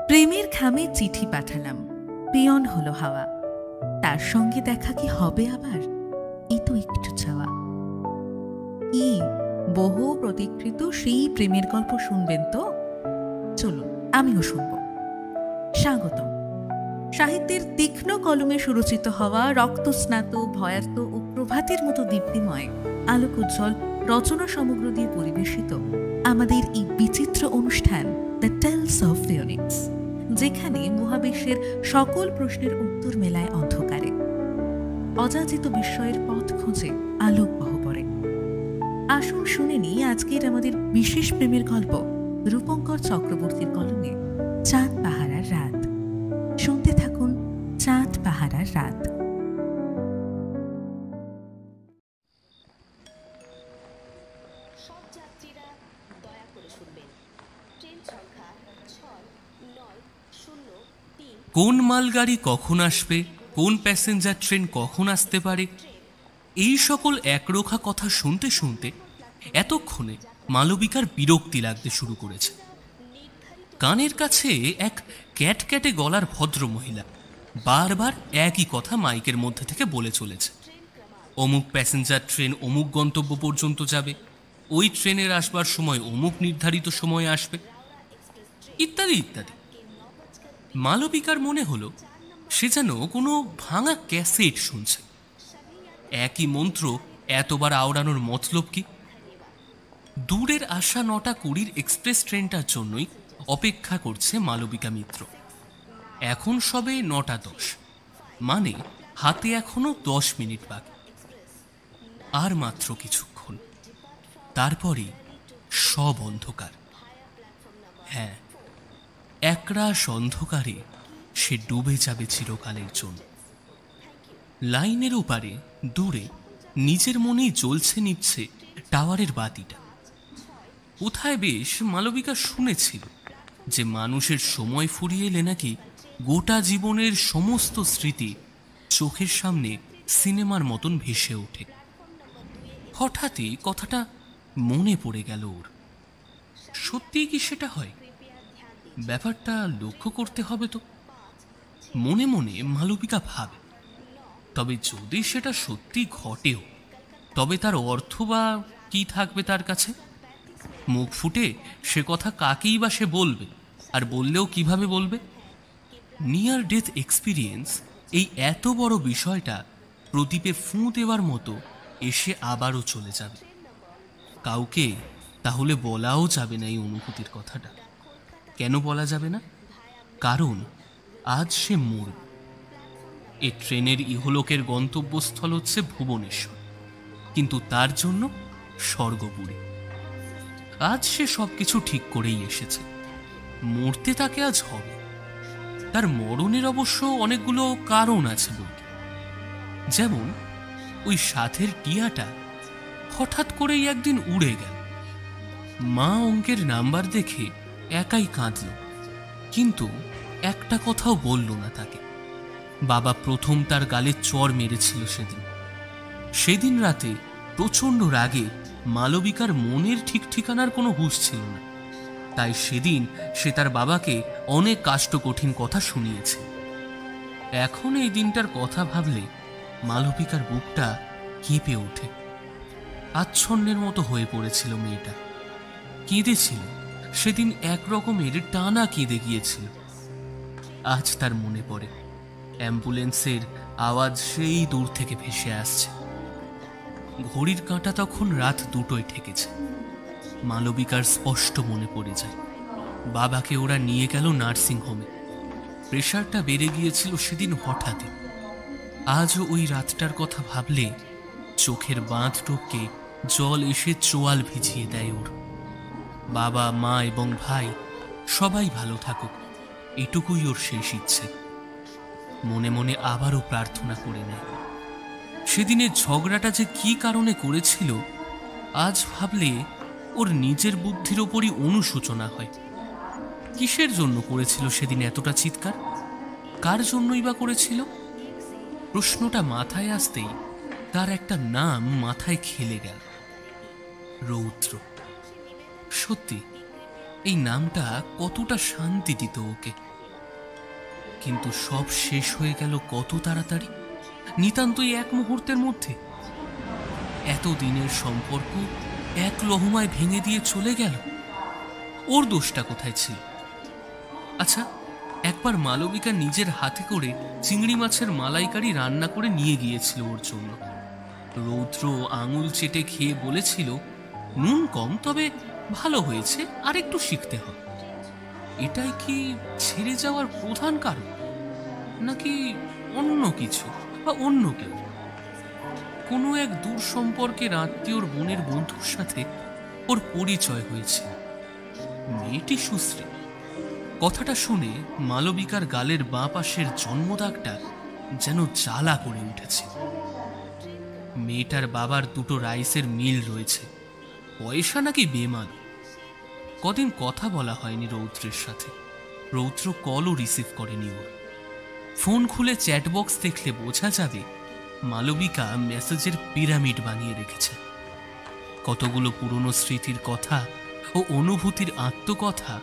প্রেমের খামে চিঠি পাঠালাম, পিয়ন হলো হাওয়া। তার সঙ্গে দেখা কি হবে আবার? এই তো একটু চাওয়া। কি বহু প্রতীক্ষিত সেই প্রেমের গল্প শুনবেন তো? চলুন আমিও শুনব। স্বাগতম। সাহিত্যের তীক্ষ্ণ কলমে সুরচিত হওয়া রক্তস্নাত, ভয়ার্ত ও প্রভাতের মতো দীপ্তিময় আলোকোজ্জ্বল রচনা সমগ্র দিয়ে পরিবেশিত আমাদের এই বিচিত্র অনুষ্ঠান দ্য টেলস অফ ফিওনিক্স, যেখানে মহাবিশ্বের সকল প্রশ্নের উত্তর মেলায় অন্ধকারে, অযাচিত বিস্ময়ের পথ খোঁজে আলোক গহ্বরে। আসুন শুনে নিই আজকের আমাদের বিশেষ প্রেমের গল্প, রূপঙ্কর চক্রবর্তীর কলমে চাঁদ পাহারার রাত। শুনতে থাকুন চাঁদ পাহারার রাত। সব যাত্রীরা দয়া করে শুনবেন। ট্রেন সংখ্যা 6903। কোন মালগাড়ি কখন আসবে, কোন প্যাসেঞ্জার ট্রেন কখন আসতে পারে, এই সকল একরোখা কথা শুনতে শুনতে এতক্ষণে মালবিকার বিরক্তি লাগতে শুরু করেছে। কানের কাছে এক ক্যাটক্যাটে গলার ভদ্র মহিলা বারবার একই কথা মাইকের মধ্যে থেকে বলে চলেছে। অমুক প্যাসেঞ্জার ট্রেন অমুক গন্তব্য পর্যন্ত যাবে, ওই ট্রেনের আসবার সময় অমুক নির্ধারিত সময়ে আসবে, ইত্যাদি ইত্যাদি। মালবিকার মনে হলো সে যেন কোনো ভাঙা ক্যাসেট শুনছে। একই মন্ত্র এতবার আওড়ানোর মতলব কি? দূরের আসা 9:20 এক্সপ্রেস ট্রেনটার জন্যই অপেক্ষা করছে মালবিকা মিত্র। এখন সবে 9:10, মানে হাতে এখনো 10 মিনিট বাকি। আর মাত্র কিছুক্ষণ, তারপরই সব অন্ধকার। হ্যাঁ, একরাশ অন্ধকারে সে ডুবে যাবে চিরকালের জন্য। লাইনের ওপারে দূরে নিজের মনেই জ্বলছে নিচ্ছে টাওয়ারের বাতিটা। কোথায় বেশ মালবিকা শুনেছিল যে মানুষের সময় ফুরিয়ে এলে নাকি গোটা জীবনের সমস্ত স্মৃতি চোখের সামনে সিনেমার মতন ভেসে ওঠে। হঠাৎই কথাটা মনে পড়ে গেল ওর। সত্যিই কি সেটা হয়? ব্যাপারটা লক্ষ্য করতে হবে তো। মনে মনে মালবিকা ভাবে, তবে যদি সেটা সত্যি ঘটেও, তবে তার অর্থ বা কি থাকবে তার কাছে? মুখ ফুটে সে কথা কাকেই বা সে বলবে, আর বললেও কিভাবে বলবে? নিয়ার ডেথ এক্সপিরিয়েন্স এই এত বড় বিষয়টা প্রদীপে ফুঁ দেওয়ার মতো এসে আবারও চলে যাবে। কাউকে তাহলে বলাও যাবে না এই অনুভূতির কথাটা। কেন বলা যাবে না? কারণ আজ সে মরবে। এ ট্রেনের ইহলোকের গন্তব্যস্থল হচ্ছে ভুবনেশ্বর, কিন্তু তার জন্য স্বর্গপুরী। আজ সে সবকিছু ঠিক করেই এসেছে। মরতে তাকে আজ হবে। তার মরণের অবশ্য অনেকগুলো কারণ আছে বলতে। যেমন ওই সাথের টিয়াটা হঠাৎ করেই একদিন উড়ে গেল। মা অঙ্কের নাম্বার দেখে একাই কাঁদল, কিন্তু একটা কথাও বলল না তাকে। বাবা প্রথম তার গালে চড় মেরেছিল সেদিন রাতে প্রচণ্ড রাগে মালবিকার মনের ঠিক ঠিকানার কোনো হুঁশ ছিল না। তাই সেদিন সে তার বাবাকে অনেক কাষ্ঠকঠিন কথা শুনিয়েছে। এখন এই দিনটার কথা ভাবলে মালবিকার বুকটা কেঁপে ওঠে। আচ্ছন্নের মতো হয়ে পড়েছিল মেয়েটা। কেঁদেছিল সেদিন, একরকমের টানা কেঁদে গিয়েছিল। আজ তার মনে পড়ে অ্যাম্বুলেন্সের আওয়াজ সেই দূর থেকে ভেসে আসছে। ঘড়ির কাঁটা তখন রাত 2টোয় ঠেকেছে। মালবিকার স্পষ্ট মনে পড়ে যায় বাবাকে ওরা নিয়ে গেল নার্সিংহোমে। প্রেশারটা বেড়ে গিয়েছিল সেদিন হঠাৎই। আজও ওই রাতটার কথা ভাবলে চোখের বাঁধ টপকে জল এসে চোয়াল ভিজিয়ে দেয় ওর। বাবা, মা এবং ভাই সবাই ভালো থাকুক, এটুকুই ওর শেষ ইচ্ছে। মনে মনে আবারও প্রার্থনা করে নেয়। সেদিনের ঝগড়াটা যে কি কারণে করেছিল, আজ ভাবলে ওর নিজের বুদ্ধির ওপরই অনুশোচনা হয়। কিসের জন্য করেছিল সেদিন এতটা চিৎকার? কার জন্যই বা করেছিল? প্রশ্নটা মাথায় আসতেই তার একটা নাম মাথায় খেলে গেল, রৌদ্র। সত্যি এই নামটা কতটা শান্তি দিত ওকে। কিন্তু সব শেষ হয়ে গেল কত তাড়াতাড়ি, নিতান্তই এক মুহূর্তের মধ্যে। এত দিনের সম্পর্ক এক লহমায় ভেঙে দিয়ে চলে গেল। ওর দোষটা কোথায় ছিল? আচ্ছা, একবার মালবিকা নিজের হাতে করে চিংড়ি মাছের মালাইকারি রান্না করে নিয়ে গিয়েছিল ওর জন্য। রৌদ্র আঙুল চেটে খেয়ে বলেছিল, নুন কম, তবে ভালো হয়েছে, আর একটু শিখতে হবে। এটাই কি ছেড়ে যাওয়ার প্রধান কারণ, নাকি অন্য কিছু বা অন্য কেউ? কোনো এক দূর সম্পর্কের আত্মীয়র বোনের বন্ধুর সাথে ওর পরিচয় হয়েছে। মেয়েটি সুশ্রী। কথাটা শুনে মালবিকার গালের বাঁ পাশের জন্মদাগটা যেন জ্বালা করে উঠেছে। মেয়েটার বাবার দুটো রাইসের মিল রয়েছে, পয়সা নাকি বেমান। কদিন কথা বলা হয়নি রৌদ্রের সাথে। রৌদ্র কলও রিসিভ করেনি ওর। ফোন খুলে চ্যাটবক্স দেখলে বোঝা যাবে মালবিকা মেসেজের পিরামিড বানিয়ে রেখেছে। কতগুলো পুরনো স্মৃতির কথা ও অনুভূতির আত্মকথা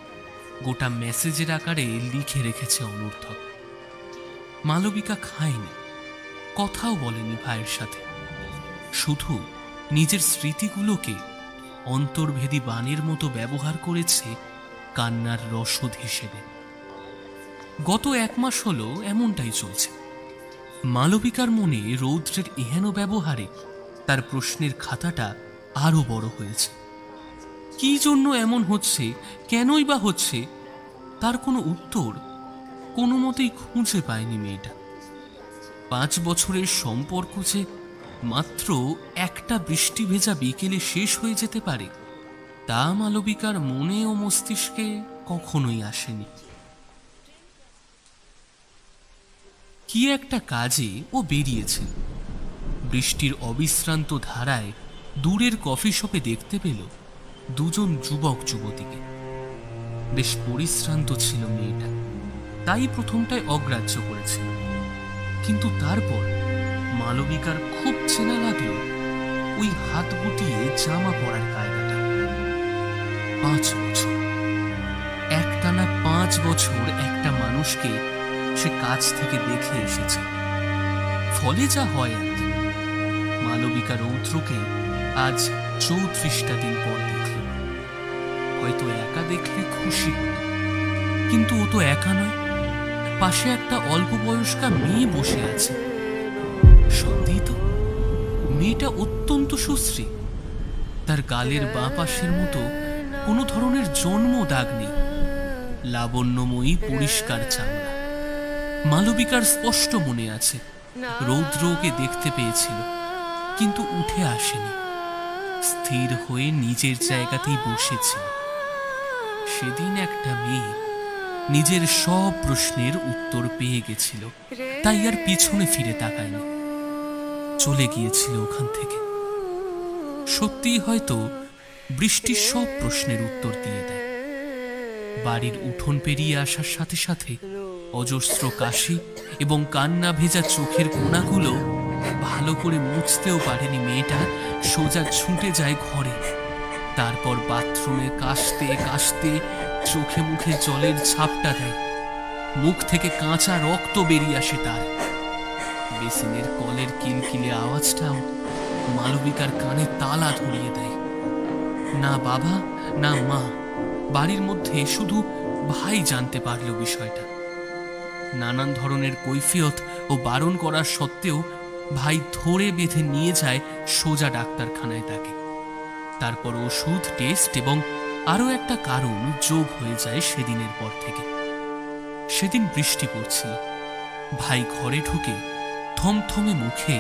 গোটা মেসেজের আকারে লিখে রেখেছে অনর্থক। মালবিকা খায়নি, কথাও বলেনি ভাইয়ের সাথে, শুধু নিজের স্মৃতিগুলোকে অন্তর্ভেদী বাণের মতো ব্যবহার করেছে কান্নার রসদ হিসেবে। গত 1 মাস হলো এমনটাই চলছে। মালবিকার মনে রৌদ্রের এহেন ব্যবহারে তার প্রশ্নের খাতাটা আরো বড় হয়েছে। কি জন্য এমন হচ্ছে, কেনই বা হচ্ছে, তার কোনো উত্তর কোনো মতেই খুঁজে পায়নি মেয়েটা। 5 বছরের সম্পর্ক যে মাত্র একটা বৃষ্টি ভেজা বিকেলে শেষ হয়ে যেতে পারে, তা মালবিকার মনে ও মস্তিষ্কে কখনোই আসেনি। কি একটা কাজে ও বেরিয়েছিল। বৃষ্টির অবিশ্রান্ত ধারায় দূরের কফি শপে দেখতে পেল 2জন যুবক যুবতীকে। বেশ পরিশ্রান্ত ছিল মেয়েটা, তাই প্রথমটায় অগ্রাহ্য করেছিল। কিন্তু তারপর মালবিকার খুব চেনা লাগলো ওই হাত গুটিয়ে জামা পরার কায়দাটা। 5 বছর, একটানা 5 বছর একটা মানুষকে সে কাছ থেকে দেখে এসেছে। ফলে যা হয় আর কি, মালবিকা রৌদ্রকে আজ 34টা দিন পর দেখল। হয়তো একা দেখলে খুশি হতো, কিন্তু ও তো একা নয়, পাশে একটা অল্প বয়স্কা মেয়ে বসে আছে। সত্যিই তো মেয়েটা অত্যন্ত সুশ্রী। তার গালের বাঁ পাশের মতো কোনো ধরনের জন্ম দাগ নেই, লাবণ্যময়ী পরিষ্কার চামড়া। মালবিকার স্পষ্ট মনে আছে রৌদ্র ওকে দেখতে পেয়েছিল, কিন্তু উঠে আসেনি, স্থির হয়ে নিজের জায়গাতেই বসেছিল। সেদিন একটা মেয়ে নিজের সব প্রশ্নের উত্তর পেয়ে গেছিল, তাই আর পিছনে ফিরে তাকায়নি, চলে গিয়েছিল ওখান থেকে। সত্যিই হয়তো বৃষ্টির সব প্রশ্নের উত্তর দিয়ে দেয়। বাড়ির উঠোন পেরিয়ে আসার সাথে সাথে অজস্র কাশি এবং কান্না ভেজা চোখের কোণাগুলো ভালো করে মুছতেও পারেনি মেয়েটা, সোজা ছুটে যায় ঘরে। তারপর বাথরুমে কাশতে কাশতে চোখে মুখে জলের ঝাপটা দেয়। মুখ থেকে কাঁচা রক্ত বেরিয়ে আসে তার। বেসিনের কলের কিলকিলে আওয়াজটাও মালবিকার কানে তালা ধরিয়ে দেয়। না বাবা না মা, বাড়ির মধ্যে শুধু ভাই জানতে পারল বিষয়টা। নানান ধরনের কৈফিয়ত ও বারণ করার সত্ত্বেও ভাই ধরে বেঁধে নিয়ে যায় সোজা ডাক্তারখানায় তাকে। তারপর ওষুধ, টেস্ট এবং আরও একটা কারণ যোগ হয়ে যায় সেদিনের পর থেকে। সেদিন বৃষ্টি পড়ছিল। ভাই ঘরে ঢুকে থমথমে মুখে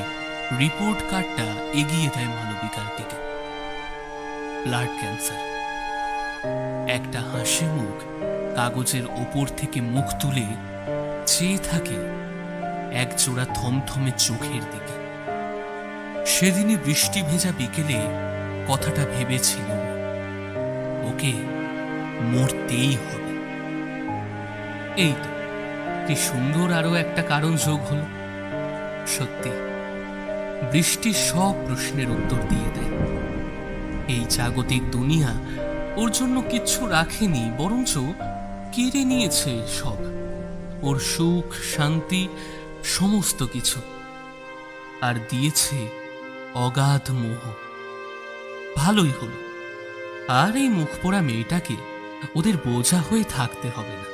রিপোর্ট কার্ডটা এগিয়ে দেয় মালবিকার দিকে। Blood cancer. একটা হাসি মুখ কাগজের ওপর থেকে মুখ তুলে চেয়ে থাকে এক জোড়া থমথমে চোখের দিকে। সেদিনই বৃষ্টি ভেজা বিকেলে কথাটা ভেবেছিল, ওকে মরতেই হবে। এই তো কি সুন্দর আরো একটা কারণ যোগ হলো। সত্যি বৃষ্টি সব প্রশ্নের উত্তর দিয়ে দেয়। এই জাগতিক দুনিয়া ওর জন্য কিচ্ছু রাখেনি, বরঞ্চ কেড়ে নিয়েছে সব। ওর সুখ শান্তি সমস্ত কিছু, আর দিয়েছে অগাধ মোহ। ভালোই হলো, আর এই মুখ পোড়া মেয়েটাকে ওদের বোঝা হয়ে থাকতে হবে না।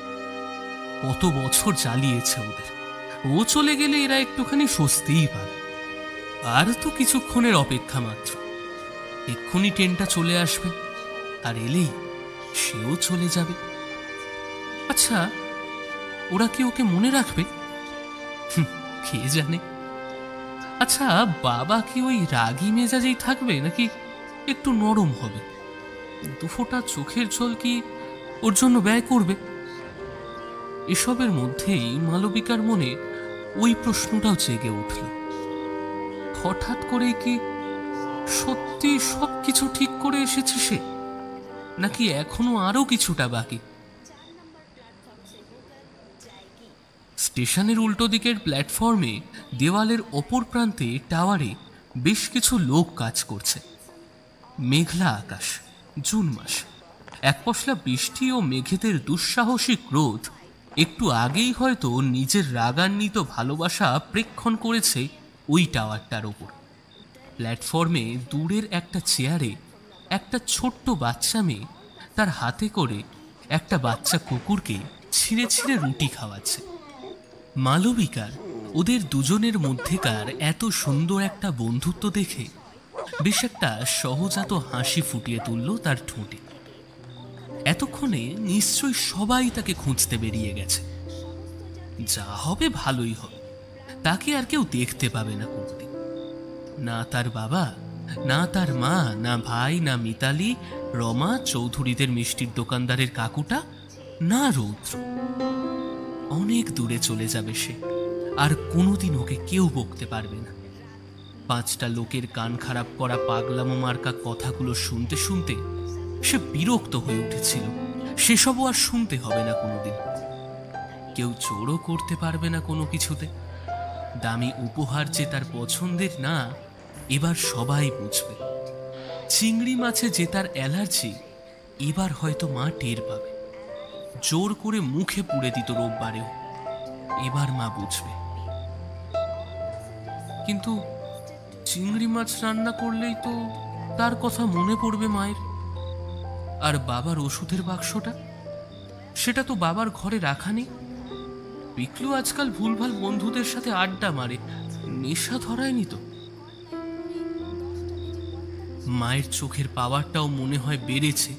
কত বছর জ্বালিয়েছে ওদের, ও চলে গেলে এরা একটুখানি স্বস্তিই পাবে। আর তো কিছুক্ষণের অপেক্ষা মাত্র, এক্ষুনি ট্রেনটা চলে আসবে, আর এলেই সেও চলে যাবে। আচ্ছা, ওরা কি ওকে মনে রাখবে? কে জানে। আচ্ছা, বাবা কি ওই রাগী মেজাজেই থাকবে, নাকি একটু নরম হবে? দুফোঁটা চোখের জল কি ওর জন্য ব্যয় করবে? এসবের মধ্যেই মালবিকার মনে ওই প্রশ্নটাও জেগে উঠল। হঠাৎ করে কি সত্যি সবকিছু ঠিক করে এসেছে সে, নাকি এখনো আরো কিছুটা বাকি? স্টেশনের উল্টো দিকের প্ল্যাটফর্মে দেওয়ালের অপর প্রান্তে টাওয়ারে বেশ কিছু লোক কাজ করছে। মেঘলা আকাশ, জুন মাস, এক পশলা বৃষ্টি ও মেঘেদের দুঃসাহসিক রোদ একটু আগেই হয়তো নিজের রাগান্বিত ভালোবাসা প্রেক্ষণ করেছে ওই টাওয়ারটার ওপর। প্ল্যাটফর্মে দূরের একটা চেয়ারে একটা ছোট্ট বাচ্চা মেয়ে তার হাতে করে একটা বাচ্চা কুকুরকে ছিঁড়ে ছিঁড়ে রুটি খাওয়াচ্ছে। মালবিকার ওদের দুজনের মধ্যেকার এত সুন্দর একটা বন্ধুত্ব দেখে বেশ একটা সহজাত হাসি ফুটিয়ে তুলল তার ঠোঁটে। এতক্ষণে নিশ্চয়ই সবাই তাকে খুঁজতে বেরিয়ে গেছে। যা হবে ভালোই হবে, তাকে আর কেউ দেখতে পাবে না কোনোদিন। না তার বাবা, না তার মা, না ভাই, না মিতালি, রমা, চৌধুরীদের মিষ্টির দোকানদারের কাকুটা, না রৌদ্র। অনেক দূরে চলে যাবে সে, আর কোনোদিন ওকে কেউ বকতে পারবে না। পাঁচটা লোকের কান খারাপ করা পাগলামো মার্কা কথাগুলো শুনতে শুনতে সে বিরক্ত হয়ে উঠেছিল। সেসবও আর শুনতে হবে না কোনোদিন। কেউ জোরও করতে পারবে না কোনো কিছুতে। দামি উপহার যে তার পছন্দের না, এবার সবাই বুঝবে। চিংড়ি মাছে যে তার অ্যালার্জি, এবার হয়তো মা টের পাবে। জোর করে মুখে পুড়ে দিত রোববারেও, এবার মা বুঝবে। কিন্তু চিংড়ি মাছ রান্না করলেই তো তার কথা মনে পড়বে মায়ের। আর বাবার ওষুধের বাক্সটা, সেটা তো বাবার ঘরে রাখা নেই। পিকলু আজকাল ভুলভাল বন্ধুদের সাথে আড্ডা মারে, নেশা ধরায়নি তো? মায়ের চোখের পাওয়ারটাও মনে হয় বেড়েছে।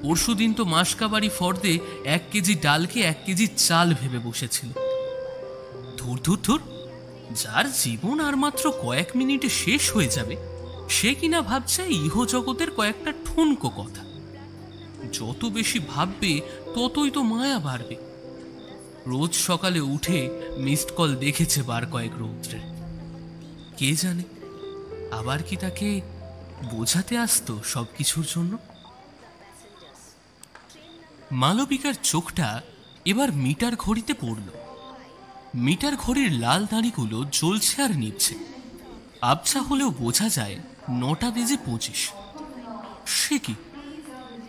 পরশুদিন তো মাসকাবাড়ি ফর্দে 1 কেজি ডালকে 1 কেজি চাল ভেবে বসেছিল। ধুর ধুর ধুর, যার জীবন আর মাত্র কয়েক মিনিটে শেষ হয়ে যাবে, সে কিনা ভাবছে ইহজগতের কয়েকটা ঠুনকো কথা। যত বেশি ভাববে ততই তো মায়া বাড়বে। রোজ সকালে উঠে মিসড কল দেখেছে বার কয়েক রৌদ্রের। কে জানে আবার কি তাকে বোঝাতে আসতো সবকিছুর জন্য। মালবিকার চোখটা এবার মিটার ঘড়িতে পড়ল। মিটার ঘড়ির লাল দাঁড়িগুলো জ্বলছে আর নিচ্ছে। আবছা হলেও বোঝা যায় 9:25। সে কি?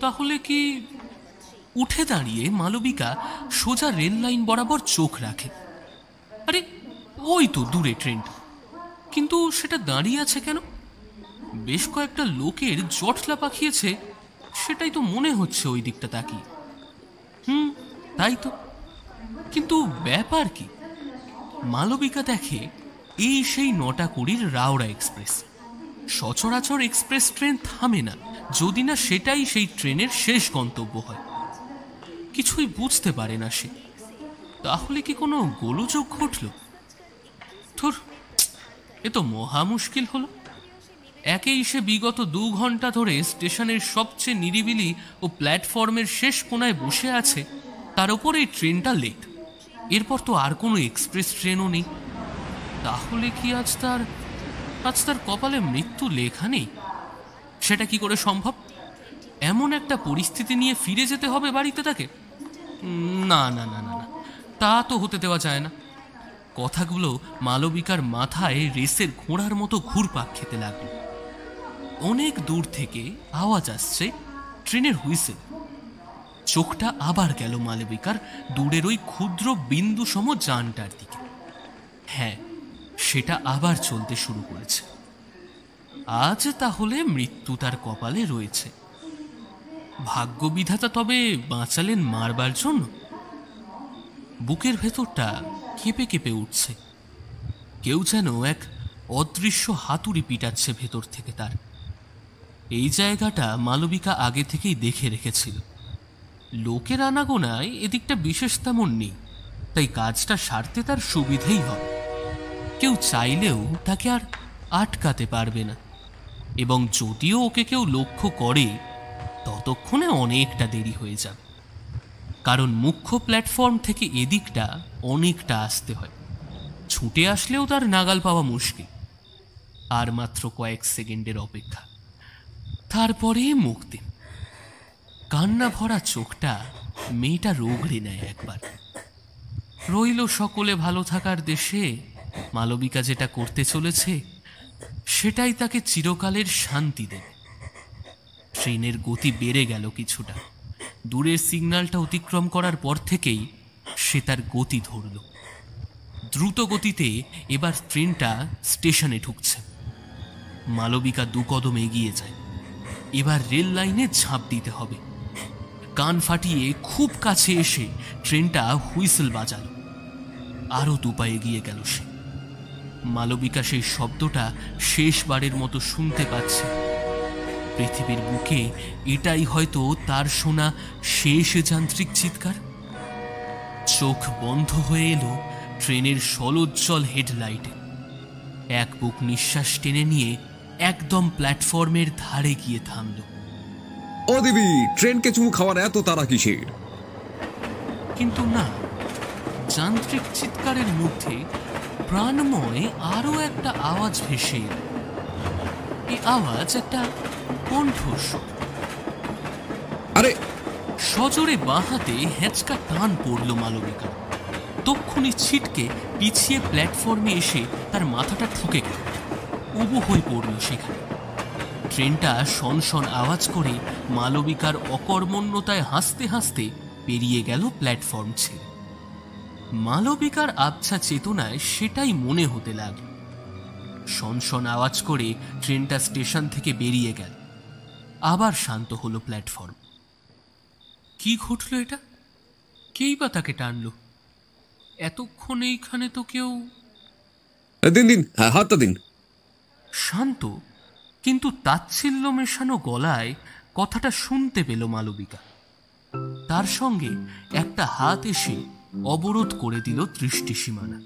তাহলে কি? উঠে দাঁড়িয়ে মালবিকা সোজা রেল লাইন বরাবর চোখ রাখে। আরে ওই তো দূরে ট্রেনটা, কিন্তু সেটা দাঁড়িয়ে আছে কেন? বেশ কয়েকটা লোকের জটলা পাকিয়েছে, সেটাই তো মনে হচ্ছে ওই দিকটা তাকিয়ে। তাই তো, কিন্তু ব্যাপার কি? মালবিকা দেখে এই সেই 9:20 রাওড়া এক্সপ্রেস। সচরাচর এক্সপ্রেস ট্রেন থামে না, যদি না সেটাই সেই ট্রেনের শেষ গন্তব্য হয়। কিছুই বুঝতে পারে না সে। তাহলে কি কোনো গোলযোগ ঘটল? ধুর, এ তো মহা মুশকিল হলো। একেই সে বিগত 2 ঘন্টা ধরে স্টেশনের সবচেয়ে নিরিবিলি ও প্ল্যাটফর্মের শেষ কোনায় বসে আছে, তার উপর এই ট্রেনটা লেট। এরপর তো আর কোনো এক্সপ্রেস ট্রেনও নেই। তাহলে কি আজ তার কপালে মৃত্যু লেখা নেই? সেটা কি করে সম্ভব? এমন একটা পরিস্থিতি নিয়ে ফিরে যেতে হবে বাড়িতে তাকে? না না না না না, তা তো হতে দেওয়া যায় না। কথাগুলো মালবিকার মাথায় রেসের ঘোড়ার মতো ঘুরপাক খেতে লাগলো। অনেক দূর থেকে আওয়াজ আসছে ট্রেনের হুইসেল। চোখটা আবার গেল মালবিকার দূরের ওই ক্ষুদ্র বিন্দু সম যানটার দিকে। হ্যাঁ, সেটা আবার চলতে শুরু করেছে। আজ তাহলে মৃত্যু তার কপালে রয়েছে। ভাগ্যবিধাতা তবে বাঁচালেন মারবার জন্য। বুকের ভেতরটা কেঁপে কেঁপে উঠছে। কেউ যেন এক অদৃশ্য হাতুড়ি পিটাচ্ছে ভেতর থেকে তার। এই জায়গাটা মালবিকা আগে থেকেই দেখে রেখেছিল। লোকের আনাগোনায় এদিকটা বিশেষ তেমন নেই, তাই কাজটা সারতে তার সুবিধেই হবে। কেউ চাইলেও তাকে আর আটকাতে পারবে না, এবং যদিও ওকে কেউ লক্ষ্য করে ততক্ষণে অনেকটা দেরি হয়ে যাবে, কারণ মুখ্য প্ল্যাটফর্ম থেকে এদিকটা অনেকটা আসতে হয়। ছুটে আসলেও তার নাগাল পাওয়া মুশকিল। আর মাত্র কয়েক সেকেন্ডের অপেক্ষা, তারপরে মুক্তি। কান্না ভরা চোখটা মেয়েটা রোগড়ে নেয় একবার। রইল সকলে ভালো থাকার দেশে। মালবিকা যেটা করতে চলেছে সেটাই তাকে চিরকালের শান্তি দেবে। ট্রেনের গতি বেড়ে গেল কিছুটা। দূরের সিগন্যালটা অতিক্রম করার পর থেকেই সে তার গতি ধরল। দ্রুত গতিতে এবার ট্রেনটা স্টেশনে ঢুকছে। মালবিকা দু কদম এগিয়ে যায়। এবার রেল লাইনে ঝাঁপ দিতে হবে। কান ফাটিয়ে খুব কাছে এসে ট্রেনটা হুইসেল বাজাল। আরো দুপা এগিয়ে গেল সে। মালবিকা সেই শব্দটা শেষবারের মতো শুনতে পাচ্ছে। পৃথিবীর বুকে এটাই হয়তো তার শোনা শেষ যান্ত্রিক চিৎকার। চোখ বন্ধ হয়ে এলো ট্রেনের সলোজ্জ্বল হেডলাইটে। এক বুক নিঃশ্বাস টেনে নিয়ে একদম প্ল্যাটফর্মের ধারে গিয়ে থামল। ও দেবী, ট্রেনকে চুমু খাওয়ার এত তারা কিসের? কিন্তু না, যান্ত্রিক চিৎকারের মধ্যে প্রাণময় আরো একটা আওয়াজ ভেসে এল। এই আওয়াজ একটা কণ্ঠস্বর। আরে, সজোরে বাঁ হাতে হেঁচকা টান পড়ল মালবিকার। তক্ষুনি ছিটকে পিছিয়ে প্ল্যাটফর্মে এসে তার মাথাটা ঠুকে গেল। উবু হয়ে পড়ল সেখানে। ট্রেনটা শনশন আওয়াজ করে মালবিকার অকর্মণ্যতায় হাসতে হাসতে পেরিয়ে গেল প্ল্যাটফর্ম ছেড়ে। মালবিকার আবছা চেতনায় সেটাই মনে হতে লাগল। শনশন আওয়াজ করে ট্রেনটা স্টেশন থেকে বেরিয়ে গেল। আবার শান্ত হলো প্ল্যাটফর্ম। কি ঘটল এটা? কেই বা তাকে টানল? এতক্ষণ এইখানে তো কেউ। দিন দিন, হাতটা দিন। শান্ত কিন্তু তাচ্ছিল্য মেশানো গলায় কথাটা শুনতে পেল মালবিকা। তার সঙ্গে একটা হাত এসে অবরোধ করে দিল দৃষ্টিসীমানা।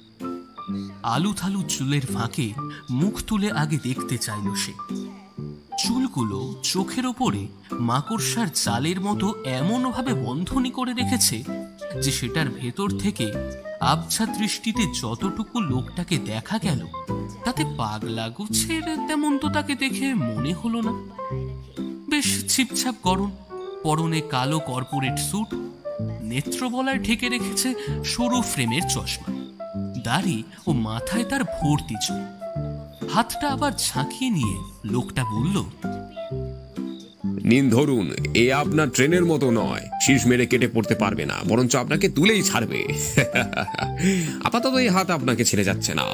আলু থালু চুলের ফাঁকে মুখ তুলে আগে দেখতে চাইল সে। চুলগুলো চোখের ওপরে মাকড়সার জালের মতো এমনভাবে বন্ধনী করে রেখেছে যে সেটার ভেতর থেকে আবছা দৃষ্টিতে যতটুকু লোকটাকে দেখা গেল তাতে পাগলা গুছের তেমন তো তাকে দেখে মনে হলো না। বেশ ছিপছাপ গরম, পরনে কালো কর্পোরেট স্যুট, নেত্রবলায় ঢেকে রেখেছে সরু ফ্রেমের চশমা, দাড়ি ও মাথায় তার ভর্তি চুল। হাতটা আবার ঝাঁকিয়ে নিয়ে লোকটা বলল, নিন ধরুন, এ আপনার ট্রেনের মতো নয়, শীষ মেরে কেটে পড়তে পারবে না, বরঞ্চ আপনাকে তুলেই ছাড়বে। আপাতত এই হাত আপনাকে ছেড়ে যাচ্ছে না।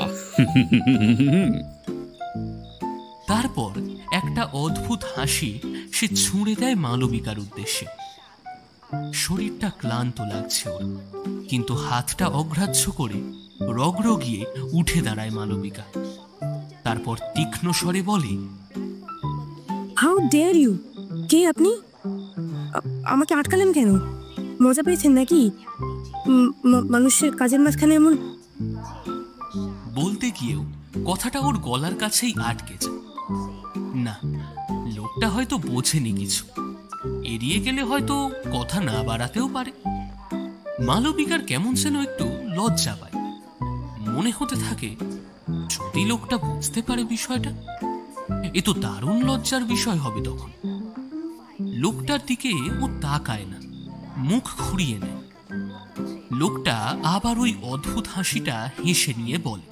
তারপর একটা অদ্ভুত হাসি সে ছুঁড়ে দেয় মালবিকার উদ্দেশ্যে। শরীরটা ক্লান্ত লাগছে ওর, কিন্তু হাতটা অগ্রাহ্য করে রগরগিয়ে উঠে দাঁড়ায় মালবিকা। তারপর তীক্ষ্ণ স্বরে বলে, হাউ ডেয়ার ইউ! কে আপনি? আমাকে আটকালেন কেন? মজা পেয়েছেন নাকি? মানুষের কাজের মাঝখানে এমন। বলতে গিয়েও কথাটা ওর গলার কাছেই আটকে যায়। না, লোকটা হয়তো বোঝেনি কিছু, এড়িয়ে গেলে হয়তো কথা না বাড়াতেও পারে। মালবিকার কেমন যেন একটু লজ্জা পায়। মনে হতে থাকে, যদি লোকটা বুঝতে পারে বিষয়টা, এ তো দারুণ লজ্জার বিষয় হবে তখন। লোকটার দিকে ও তাকায় না, মুখ ঘুরিয়ে নেয়। লোকটা আবার ওই অদ্ভুত হাসিটা হেসে নিয়ে বলে,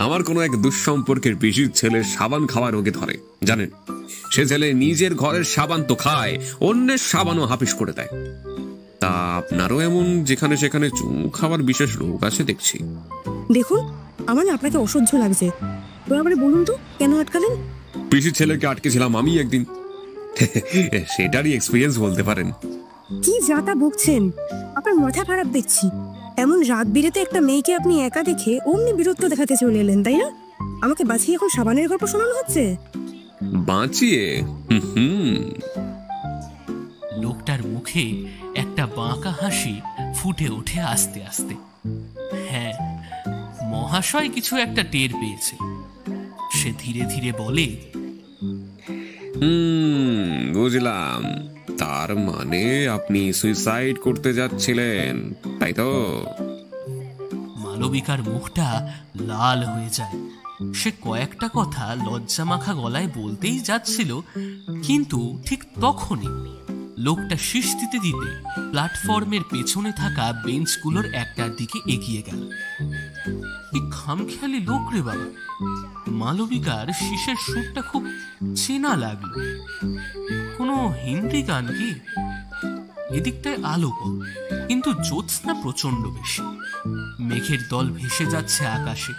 আমার কোনো এক দুঃসম্পর্কের পিসির ছেলে সাবান খাওয়া রোগে ধরে, জানেন? সে ছেলে নিজের ঘরের সাবান তো খায়, অন্যের সাবানও হাফিস করে দেয়। তা আপনারও এমন যেখানে সেখানে চুমু খাওয়ার বিশেষ রোগ আছে দেখছি। দেখুন, আমার না আপনাকে অসহ্য লাগছে। বরাবরে বলুন তো কেন আটকালেন? পিসির ছেলেকে আটকেছিলাম আমি একদিন, সেটারই এক্সপিরিয়েন্স বলতে পারেন। কি যাতা বকছেন? আপনার মাথা খারাপ দেখছি। এমন রাত বিরেতে একটা মেয়েকে আপনি একা দেখে অমনি বীরত্ব দেখাতে চলে এলেন, তাই না? আমাকে বাঁচিয়ে এখন সাবানের গল্প শোনানো হচ্ছে? বাঁচিয়ে? লোকটার মুখে একটা বাঁকা হাসি ফুটে ওঠে আস্তে আস্তে। হ্যাঁ, মহাশয় কিছু একটা টের পেয়েছে। সে ধীরে ধীরে বলে, বুঝলাম। তার মানে আপনি সুইসাইড করতে যাচ্ছিলেন, তাই তো? মালবিকার মুখটা লাল হয়ে যায়। সে কয়েকটা কথা লজ্জামাখা গলায় বলতেই যাচ্ছিল, কিন্তু ঠিক তখনই লোকটা শীষ দিতে দিতে প্ল্যাটফর্মের পেছনে থাকা বেঞ্চগুলোর একটার দিকে এগিয়ে গেল। কি খামখেয়ালি লোক রে বাবা! মালবিকার শীষের সুরটা খুব চেনা লাগলো। কোনো হিন্দি গান কি? এদিকটায় আলো কম, কিন্তু জ্যোৎস্না প্রচন্ড বেশি। মেঘের দল ভেসে যাচ্ছে আকাশে,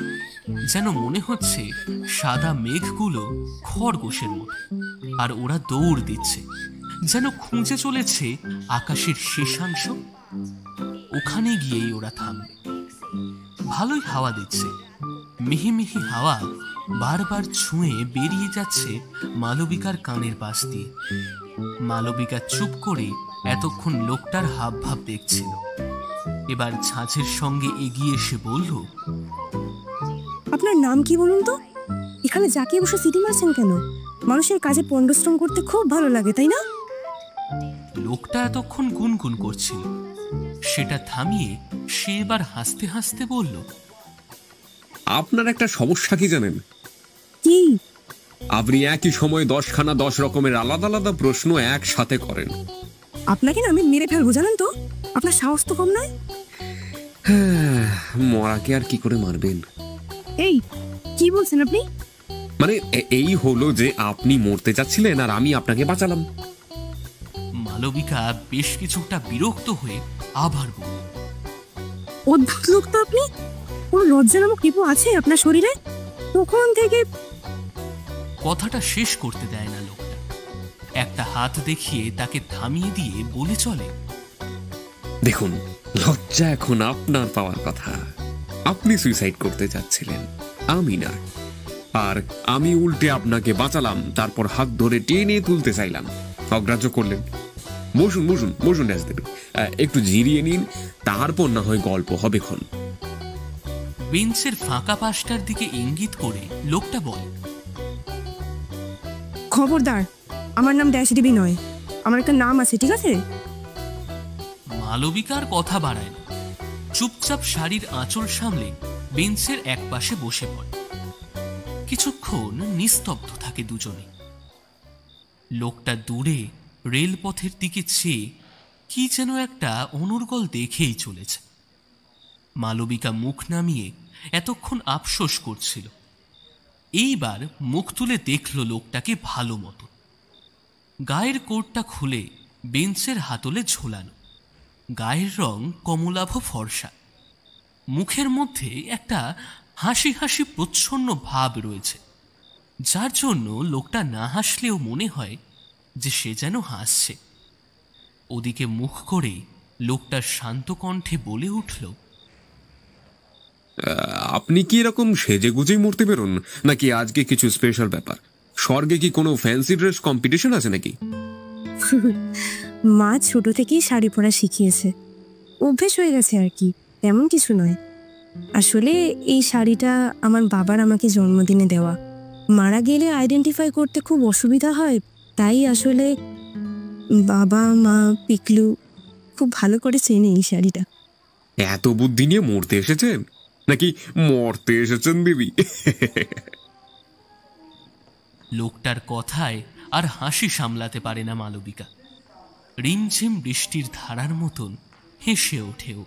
যেন মনে হচ্ছে সাদা মেঘগুলো খরগোশের মতো, আর ওরা দৌড় দিচ্ছে, যেন খুঁজে চলেছে আকাশের শেষাংশ। ওখানে গিয়েই ওরা থামবে। ভালোই হাওয়া দিচ্ছে। মিহি মিহি হাওয়া বারবার ছুঁয়ে বেরিয়ে যাচ্ছে মালবিকার কানের পাশ দিয়ে। মালবিকা চুপ করে এতক্ষণ লোকটার হাব ভাব দেখছিল। এবার ঝাঁঝের সঙ্গে এগিয়ে এসে বলল, আপনার নাম কি বলুন তো? এখানে যাকে বসে সিটি মারছেন কেন? মানুষের কাজে পণ্ডশ্রম করতে খুব ভালো লাগে, তাই না? লোকটা এতক্ষণ গুনগুন করছিল, সেটা থামিয়ে সে এবার হাসতে হাসতে বলল, আপনার একটা সমস্যা কি জানেন? কি? আপনি একই সময় 10খানা 10 রকমের আলাদা আলাদা প্রশ্ন একসাথে করেন। আপনাকে না আমি মেরে ফেলবো, জানেন তো? আপনার সাহস তো কম নয়। মরাকে আর কি করে মারবেন? এই কি বলছেন আপনি? মানে এই হলো যে আপনি মরতে যাচ্ছিলেন আর আমি আপনাকে বাঁচালাম। মালবিকা বেশ কিছুটা বিরক্ত হয়ে আবার বলল, অদ্ভুত লোক তো আপনি। কোনো লজ্জা নামক রিপু আছে আপনার শরীরে? তখন থেকে কথাটা শেষ করতে দেয় না লোকটা। একটা হাত দেখিয়ে তাকে থামিয়ে দিয়ে বলে চলে, দেখুন, লজ্জা এখন আপনার পাওয়ার কথা। আপনি সুইসাইড করতে যাচ্ছিলেন, আমি না। আর আমি উল্টে আপনাকে বাঁচালাম, তারপর হাত ধরে টেনে তুলতে চাইলাম, অগ্রাহ্য করলেন। বসুন বসুন বসুন, রাজদেবী, একটু জিরিয়ে নিন, তারপর না হয় গল্প হবে ক্ষণ। বেঞ্চের ফাঁকা পাশটার দিকে ইঙ্গিত করে লোকটা বলে, খবরদার, আমার নাম ড্যাশ দেবী নয়। আমার একটা নাম আছে, ঠিক আছে? মালবিকার কথা বাড়ায় না। চুপচাপ শাড়ির আঁচল সামলে বেঞ্চের এক পাশে বসে পড়ে। কিছুক্ষণ নিস্তব্ধ থাকে দুজনে। লোকটা দূরে রেলপথের দিকে চেয়ে কি যেন একটা অনর্গল দেখেই চলেছে। মালবিকা মুখ নামিয়ে এতক্ষণ আফসোস করছিল। এইবার মুখ তুলে দেখল লোকটাকে ভালো মতো। গায়ের কোটটা খুলে বেঞ্চের হাতলে ঝোলানো, গায়ের রং কমলাভ ফর্সা, মুখের মধ্যে একটা হাসি হাসি প্রচ্ছন্ন ভাব রয়েছে, যার জন্য লোকটা না হাসলেও মনে হয় যে সে যেন হাসছে। ওদিকে মুখ করে লোকটার শান্ত কণ্ঠে বলে উঠল, আপনি কি এরকম সেজে গুজেই মরতে বেরোন, নাকি আজকে কিছু স্পেশাল ব্যাপার? স্বর্গে কি কোনো ফ্যান্সি ড্রেস কম্পিটিশন আছে নাকি? মা ছোট থেকেই শাড়ি পরা শিখিয়েছে, অভ্যেস হয়ে গেছে আর কি, তেমন কিছু নয়। আসলে এই শাড়িটা আমার বাবার আমাকে জন্মদিনে দেওয়া। মারা গেলে আইডেন্টিফাই করতে খুব অসুবিধা হয়, তাই আসলে বাবা মা পিকলু খুব ভালো করে চেনে এই শাড়িটা। এত বুদ্ধি নিয়ে মরতে এসেছেন নাকি মরতে এসেছেন দিদি? লোকটার কথায় আর হাসি সামলাতে পারে না মালবিকা। রিমঝিম বৃষ্টির ধারার মতন হেসে ওঠেও।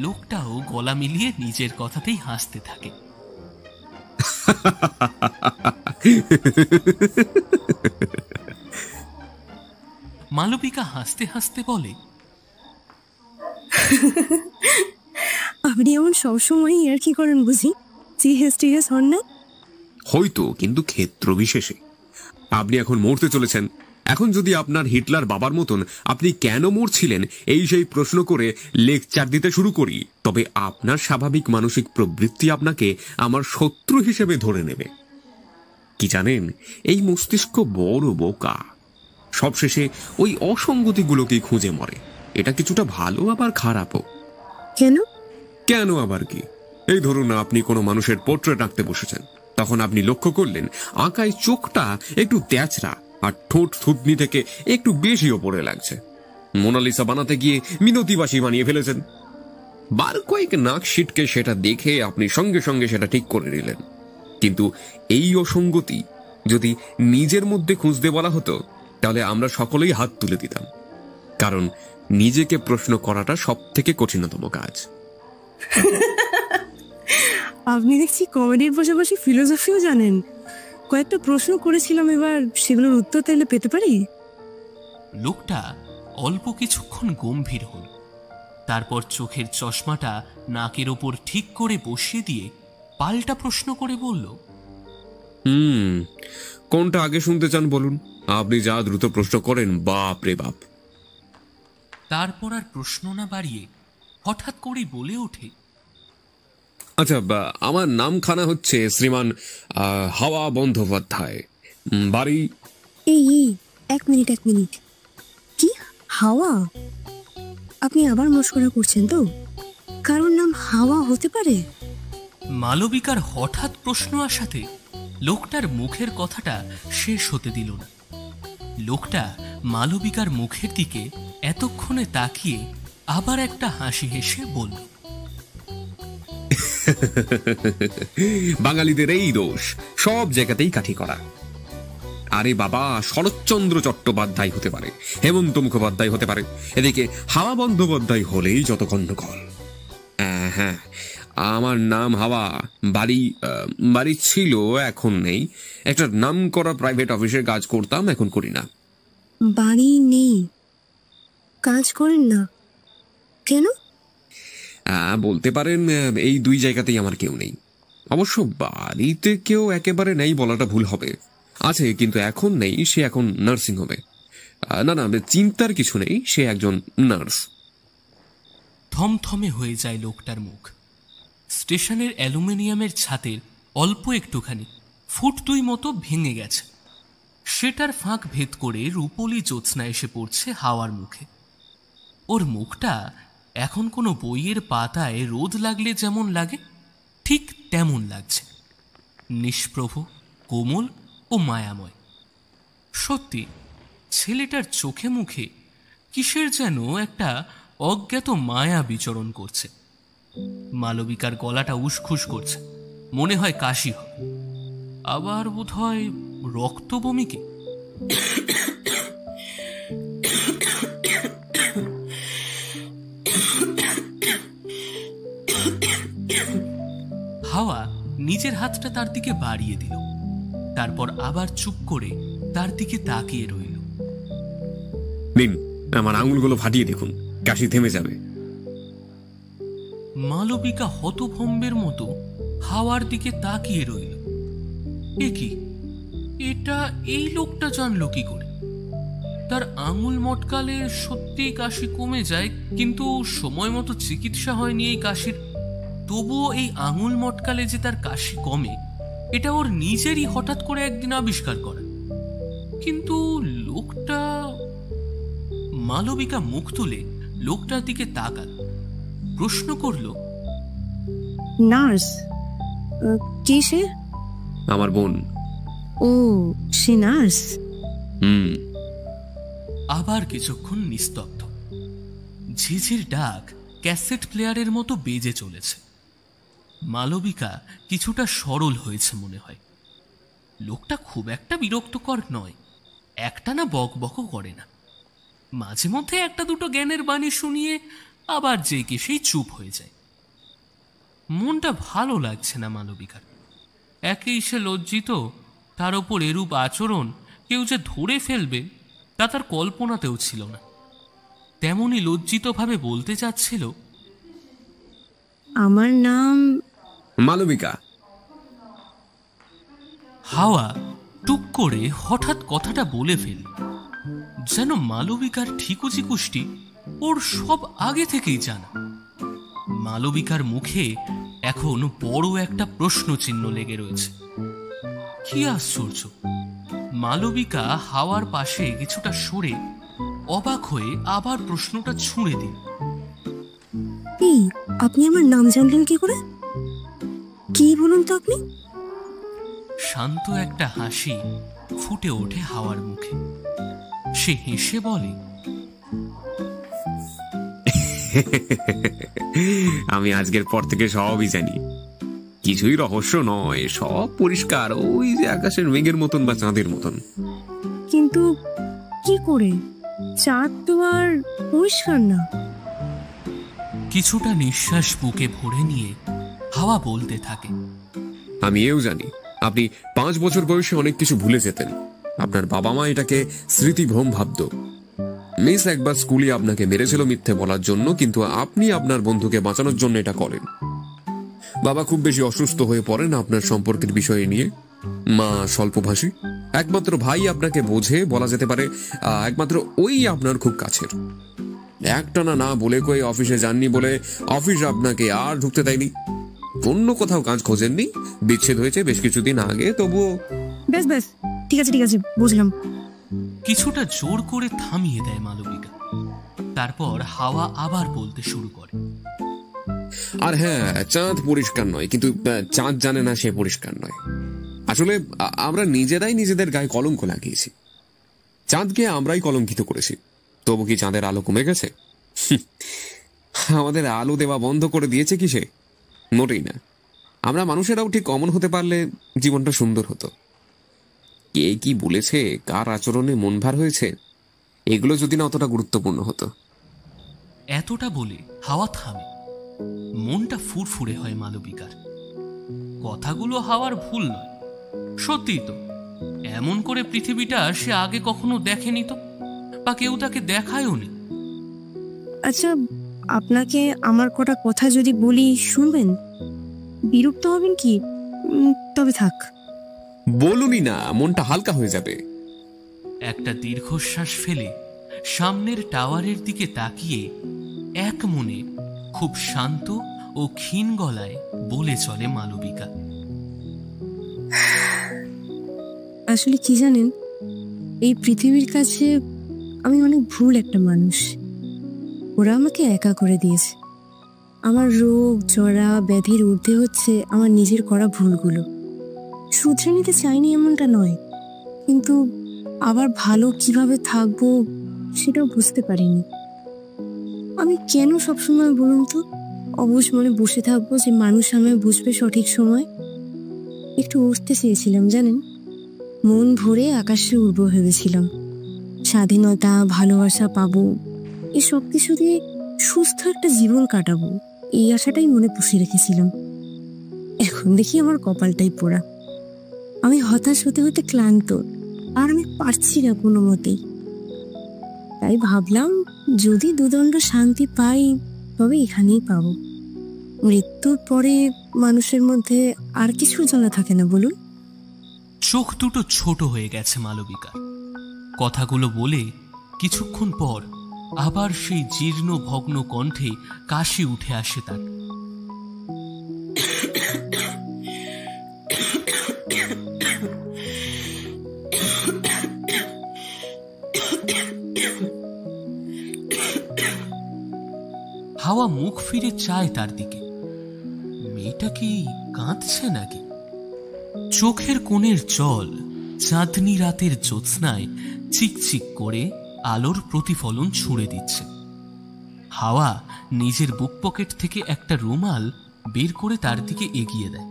লোকটাও গলা মিলিয়ে নিজের কথাতেই হাসতে থাকে। মালবিকা হাসতে হাসতে বলে, আপনি এমন সবসময় আর কি করেন বুঝি? সিরিয়াস হন না? হয়তো, কিন্তু ক্ষেত্র বিশেষে। আপনি এখন মরতে চলেছেন। এখন যদি আপনার হিটলার বাবার মতন আপনি কেন মরছিলেন এই সেই প্রশ্ন করে লেকচার দিতে শুরু করি, তবে আপনার স্বাভাবিক মানসিক প্রবৃত্তি আপনাকে আমার শত্রু হিসেবে ধরে নেবে। কি জানেন, এই মস্তিষ্ক বড় বোকা। সবশেষে ওই অসঙ্গতিগুলোকেই খুঁজে মরে। এটা কিছুটা ভালো আবার খারাপও। কেন? কেন আবার কি? এই ধরুন, আপনি কোনো মানুষের পোর্ট্রেট আঁকতে বসেছেন। তখন আপনি লক্ষ্য করলেন আঁকায় চোখটা একটু তেচরা আর ঠোঁট থুতনি থেকে একটু বেশি ওপরে লাগছে। মোনালিসা বানাতে গিয়ে মিনতিবাসী বানিয়ে ফেলেছেন। বার কয়েক নাক শিটকে সেটা দেখে আপনি সঙ্গে সঙ্গে সেটা ঠিক করে নিলেন। কিন্তু এই অসঙ্গতি যদি নিজের মধ্যে খুঁজতে বলা হতো, তাহলে আমরা সকলেই হাত তুলে দিতাম। কারণ নিজেকে প্রশ্ন করাটা সব থেকে কঠিনতম কাজ। আপনি দেখছি কমেডির পাশাপাশি ফিলোসফিও জানেন। কয়েকটা প্রশ্ন করেছিলাম, এবার সেগুলোর উত্তর তাহলে পেতে পারি? লোকটা অল্প কিছুক্ষণ গম্ভীর হল, তারপর চোখের চশমাটা নাকের ওপর ঠিক করে বসিয়ে দিয়ে পাল্টা প্রশ্ন করে বলল, কোনটা আগে শুনতে চান বলুন? আপনি যা দ্রুত প্রশ্ন করেন, বাপ রে বাপ। তারপর আর প্রশ্ন না বাড়িয়ে হঠাৎ করেই বলে ওঠে, আচ্ছা, আমার নামখানা হচ্ছে শ্রীমান হাওয়া বন্দ্যোপাধ্যায়, বাড়ি। এই এক মিনিট, কি হাওয়া? আপনি আবার মস্করা করছেন তো? কারোর নাম হাওয়া হতে পারে? মালবিকার হঠাৎ প্রশ্ন আসাতে লোকটার মুখের কথাটা শেষ হতে দিল না। লোকটা মালবিকার মুখের দিকে এতক্ষণে তাকিয়ে আবার একটা হাসি হেসে বলল, বাঙালিদের এই দোষ, সব জায়গাতেই কাঠি করা। আরে বাবা, শরৎচন্দ্র চট্টোপাধ্যায় হতে পারে, হেমন্ত মুখোপাধ্যায় হতে পারে, এদিকে হাওয়া বন্দ্যোপাধ্যায় হলেই যত গন্ডগোল। হ্যাঁ, আমার নাম হাওয়া। বাড়ি ছিল, এখন নেই। একটা নাম করা প্রাইভেট অফিসে কাজ করতাম, এখন করি না। বাড়ি নেই, কাজ করেন না কেন? বলতে পারেন এই দুই জায়গাতেই আমার কেউ নেই। অবশ্য বাড়িতে কেউ একেবারে নেই বলাটা ভুল হবে, আছে, কিন্তু এখন নেই। সে এখন নার্সিং হোমে। না, চিন্তার কিছু নেই, সে একজন নার্স। থমথমে হয়ে যায় লোকটার মুখ। স্টেশনের অ্যালুমিনিয়ামের ছাতের অল্প একটুখানি ফুট 2 মতো ভেঙে গেছে। সেটার ফাঁক ভেদ করে রূপলি জ্যোৎস্না এসে পড়ছে হাওয়ার মুখে। ওর মুখটা এখন কোনো বইয়ের পাতায় রোদ লাগলে যেমন লাগে, ঠিক তেমন লাগছে। নিষ্প্রভ, কোমল ও মায়াময়। সত্যি, ছেলেটার চোখে মুখে কিসের যেন একটা অজ্ঞাত মায়া বিচরণ করছে। মালবিকার গলাটা উসখুস করছে, মনে হয় কাশি হবে, আবার বোধহয় রক্ত বমিকে। হাওয়া নিজের হাতটা তার দিকে বাড়িয়ে দিল, তারপর আবার চুপ করে তার দিকে তাকিয়ে রইল। নিন, আমার আঙুলগুলো ফাটিয়ে দেখুন, কাশি থেমে যাবে। মালবিকা হতভম্বের মতো হাওয়ার দিকে তাকিয়ে রইল। এ কি, এটা এই লোকটা জানলো কি করে? তার আঙুল মটকালে সত্যি কাশি কমে যায়, কিন্তু সময় মতো চিকিৎসা হয়নি এই কাশির। তবুও এই আঙুল মটকালে যে তার কাশি কমে, এটা ওর নিজেরই হঠাৎ করে একদিন আবিষ্কার করা। কিন্তু লোকটা... মালবিকা মুখ তুলে লোকটার দিকে তাকাল, প্রশ্ন করল, নার্স? কে সে? আমার বোন। ও, সে নার্স? আবার কিছুক্ষণ নিস্তব্ধ। ঝিঝির ডাক ক্যাসেট প্লেয়ারের মতো বেজে চলেছে। মালবিকা কিছুটা সরল হয়েছে মনে হয়। লোকটা খুব একটা বিরক্তকর নয়, একটানা বকবকও করে না। মাঝে মধ্যে একটা দুটো জ্ঞানের বাণী শুনিয়ে আবার যে কে সেই চুপ হয়ে যায়। মনটা ভালো লাগছে না মালবিকার। একেই সে লজ্জিত, তার ওপর এরূপ আচরণ কেউ যে ধরে ফেলবে তা তার কল্পনাতেও ছিল না। তেমনই লজ্জিতভাবে বলতে চাচ্ছিল, আমার নাম মালবিকা। হাওয়া টুক করে হঠাৎ কথাটা বলে ফেল, যেন মালবিকার ঠিকুচি কুষ্টি ওর সব আগে থেকেই জানা। মালবিকার মুখে এখন বড় একটা প্রশ্ন চিহ্ন লেগে রয়েছে। কি আশ্চর্য! মালবিকা হাওয়ার পাশে কিছুটা সরে অবাক হয়ে আবার প্রশ্নটা ছুঁড়ে দিল, এই, আপনি আমার নাম জানলেন কি করে? কি বলুন তো আপনি? শান্ত একটা হাসি ফুটে ওঠে হাওয়ার মুখে। সে হেসে বলে, আমি আজকের পর থেকে সবই জানি, কিছুই রহস্য নয়, সব পরিষ্কার, ওই যে আকাশের মেঘের মতন বা চাঁদের মতন। কিন্তু কি করে? চাঁদ তো আর পরিষ্কার না। কিছুটা নিঃশ্বাস বুকে ভরে নিয়ে হাওয়া বলতে থাকে, আমি এও জানি আপনি 5 বছর বয়সে অনেক কিছু ভুলে যেতেন। আপনার বাবা মা এটাকে স্মৃতিভ্রম ভাবত। মিস একবার স্কুলে আপনাকে মেরেছিল মিথ্যে বলার জন্য, কিন্তু আপনি আপনার বন্ধুকে বাঁচানোর জন্য এটা করেন। বাবা খুব বেশি অসুস্থ হয়ে পড়েন আপনার সম্পর্কের বিষয়ে নিয়ে। মা স্বল্পভাষী, একমাত্র ভাই আপনাকে বোঝে, বলা যেতে পারে একমাত্র ওই আপনার খুব কাছের। একটানা না বলে কয়ে অফিসে যাননি বলে অফিস আপনাকে আর ঢুকতে দেয়নি। অন্য কোথাও কাজ খোঁজেননি, বিচ্ছেদ হয়েছে বেশ কিছুদিন আগে, তবুও। ব্যাস ব্যাস, ঠিক আছে ঠিক আছে, বুঝলাম। কিছুটা জোর করে থামিয়ে দেয় মালবিকা। তারপর হাওয়া আবার বলতে শুরু করে, আর হ্যাঁ, চাঁদ পরিষ্কার নয়, কিন্তু চাঁদ জানে না সে পরিষ্কার নয়। আসলে আমরা নিজেরাই নিজেদের গায়ে কলঙ্ক লাগিয়েছি। চাঁদকে আমরাই কলঙ্কিত করেছি। তবু কি চাঁদের আলো কমে গেছে? আমাদের আলো দেওয়া বন্ধ করে দিয়েছে কি সে? মোটেই না। আমরা মানুষেরাও ঠিক অমন হতে পারলে জীবনটা সুন্দর হতো। কে কি বলেছে, কার আচরণে মন ভার হয়েছে, এগুলো যদি না অতটা গুরুত্বপূর্ণ হতো। এতটা বলে হাওয়া থামে। মনটা ফুরফুরে হয় মালবিকার। কথাগুলো হাওয়ার ভুল নয়, সত্যি তো। এমন করে পৃথিবীটা সে আগে কখনো দেখেনি তো, বা কেউ তাকে দেখায়ও নি। আচ্ছা, আপনাকে আমার কটা কথা যদি বলি শুনবেন? বিরক্ত হবেন কি? তবে থাক। বলুনই না, মনটা হালকা হয়ে যাবে। একটা দীর্ঘশ্বাস ফেলে সামনের টাওয়ারের দিকে তাকিয়ে এক মনে খুব শান্ত ও ক্ষীণ গলায় বলে চলে মালবিকা, আসলে কি জানেন, এই পৃথিবীর কাছে আমি অনেক ভুল একটা মানুষ। ওরা আমাকে একা করে দিয়েছে। আমার রোগ জরা ব্যাধির ঊর্ধ্বে হচ্ছে আমার নিজের করা ভুলগুলো। শুধরে নিতে চাইনি এমনটা নয়, কিন্তু আবার ভালো কিভাবে থাকবো সেটাও বুঝতে পারিনি। আমি কেন সবসময় বলুন তো অবশ মনে বসে থাকবো যে মানুষ আমায় বুঝবে সঠিক সময়? একটু উঠতে চেয়েছিলাম জানেন, মন ভরে আকাশে উড়ব ভেবেছিলাম। স্বাধীনতা, ভালোবাসা পাবো, এই সব কিছু দিয়ে সুস্থ একটা জীবন কাটাবো, এই আশাটাই মনে পুষে রেখেছিলাম। এখন দেখি আমার কপালটাই পোড়া। আমি হতাশ হতে হতে ক্লান্ত, আর আমি পারছি না কোনো মতেই। তাই ভাবলাম যদি দুদণ্ড শান্তি পাই তবে এখানেই পাবো। মৃত্যুর পরে মানুষের মধ্যে আর কিছু জানা থাকে না বলুন। চোখ দুটো ছোট হয়ে গেছে মালবিকার। কথাগুলো বলে কিছুক্ষণ পর আবার সেই জীর্ণ ভগ্ন কণ্ঠে কাশি উঠে আসে তার। হাওয়া মুখ ফিরে চায় তার দিকে। মেয়েটা কি কাঁদছে নাকি? চোখের কোণের জল চাঁদনি রাতের জ্যোৎস্নায় চিকচিক করে আলোর প্রতিফলন ছুঁড়ে দিচ্ছে। হাওয়া নিজের বুক পকেট থেকে একটা রুমাল বের করে তার দিকে এগিয়ে দেয়।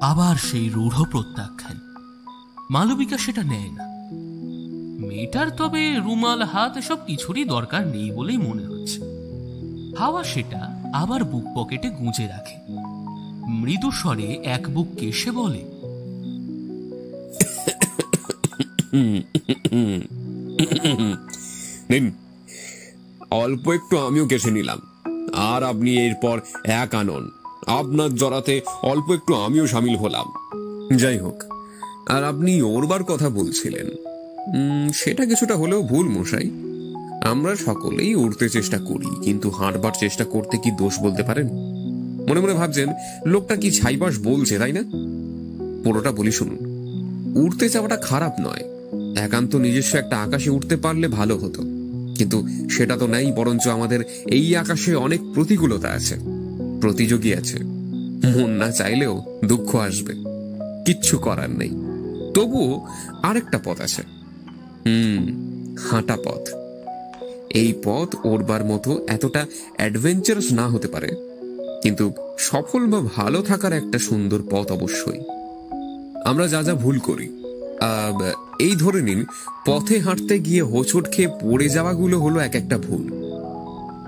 আবার সেই রূঢ় প্রত্যাখ্যান। মালবিকা সেটা নেয় না। মেয়েটার তবে রুমাল হাত এসব কিছুরই দরকার নেই বলেই মনে হচ্ছে। হাওয়া সেটা আবার বুক পকেটে গুঁজে রাখে। মৃদু স্বরে এক বুক কেশে বলে, নিন, অল্প একটু আমিও কেসে নিলাম, আর আপনি এরপর এক আনন, আপনার জড়াতে অল্প একটু আমিও সামিল হলাম। যাই হোক, আর আপনি ওরবার কথা বলছিলেন, সেটা কিছুটা হলেও ভুল মশাই। আমরা সকলেই উড়তে চেষ্টা করি, কিন্তু হাঁটবার চেষ্টা করতে কি দোষ বলতে পারেন? মনে মনে ভাবছেন লোকটা কি ছাইবাস বলছে, তাই না? পুরোটা বলি শুনুন। উড়তে চাওয়াটা খারাপ নয়, একান্ত নিজস্ব একটা আকাশে উঠতে পারলে ভালো হতো, কিন্তু সেটা তো নেই। বরঞ্চ আমাদের এই আকাশে অনেক প্রতিকূলতা আছে, প্রতিযোগী আছে। মন না চাইলেও দুঃখ আসবে, কিচ্ছু করার নেই। তবুও আরেকটা পথ আছে, হাঁটা পথ। এই পথ ওরবার মতো এতটা অ্যাডভেঞ্চারাস না হতে পারে, কিন্তু সফল বা ভালো থাকার একটা সুন্দর পথ অবশ্যই। আমরা যা যা ভুল করি, এই ধরে নিন, পথে হাঁটতে গিয়ে হোঁচট খেয়ে পড়ে যাওয়াগুলো হলো এক একটা ভুল।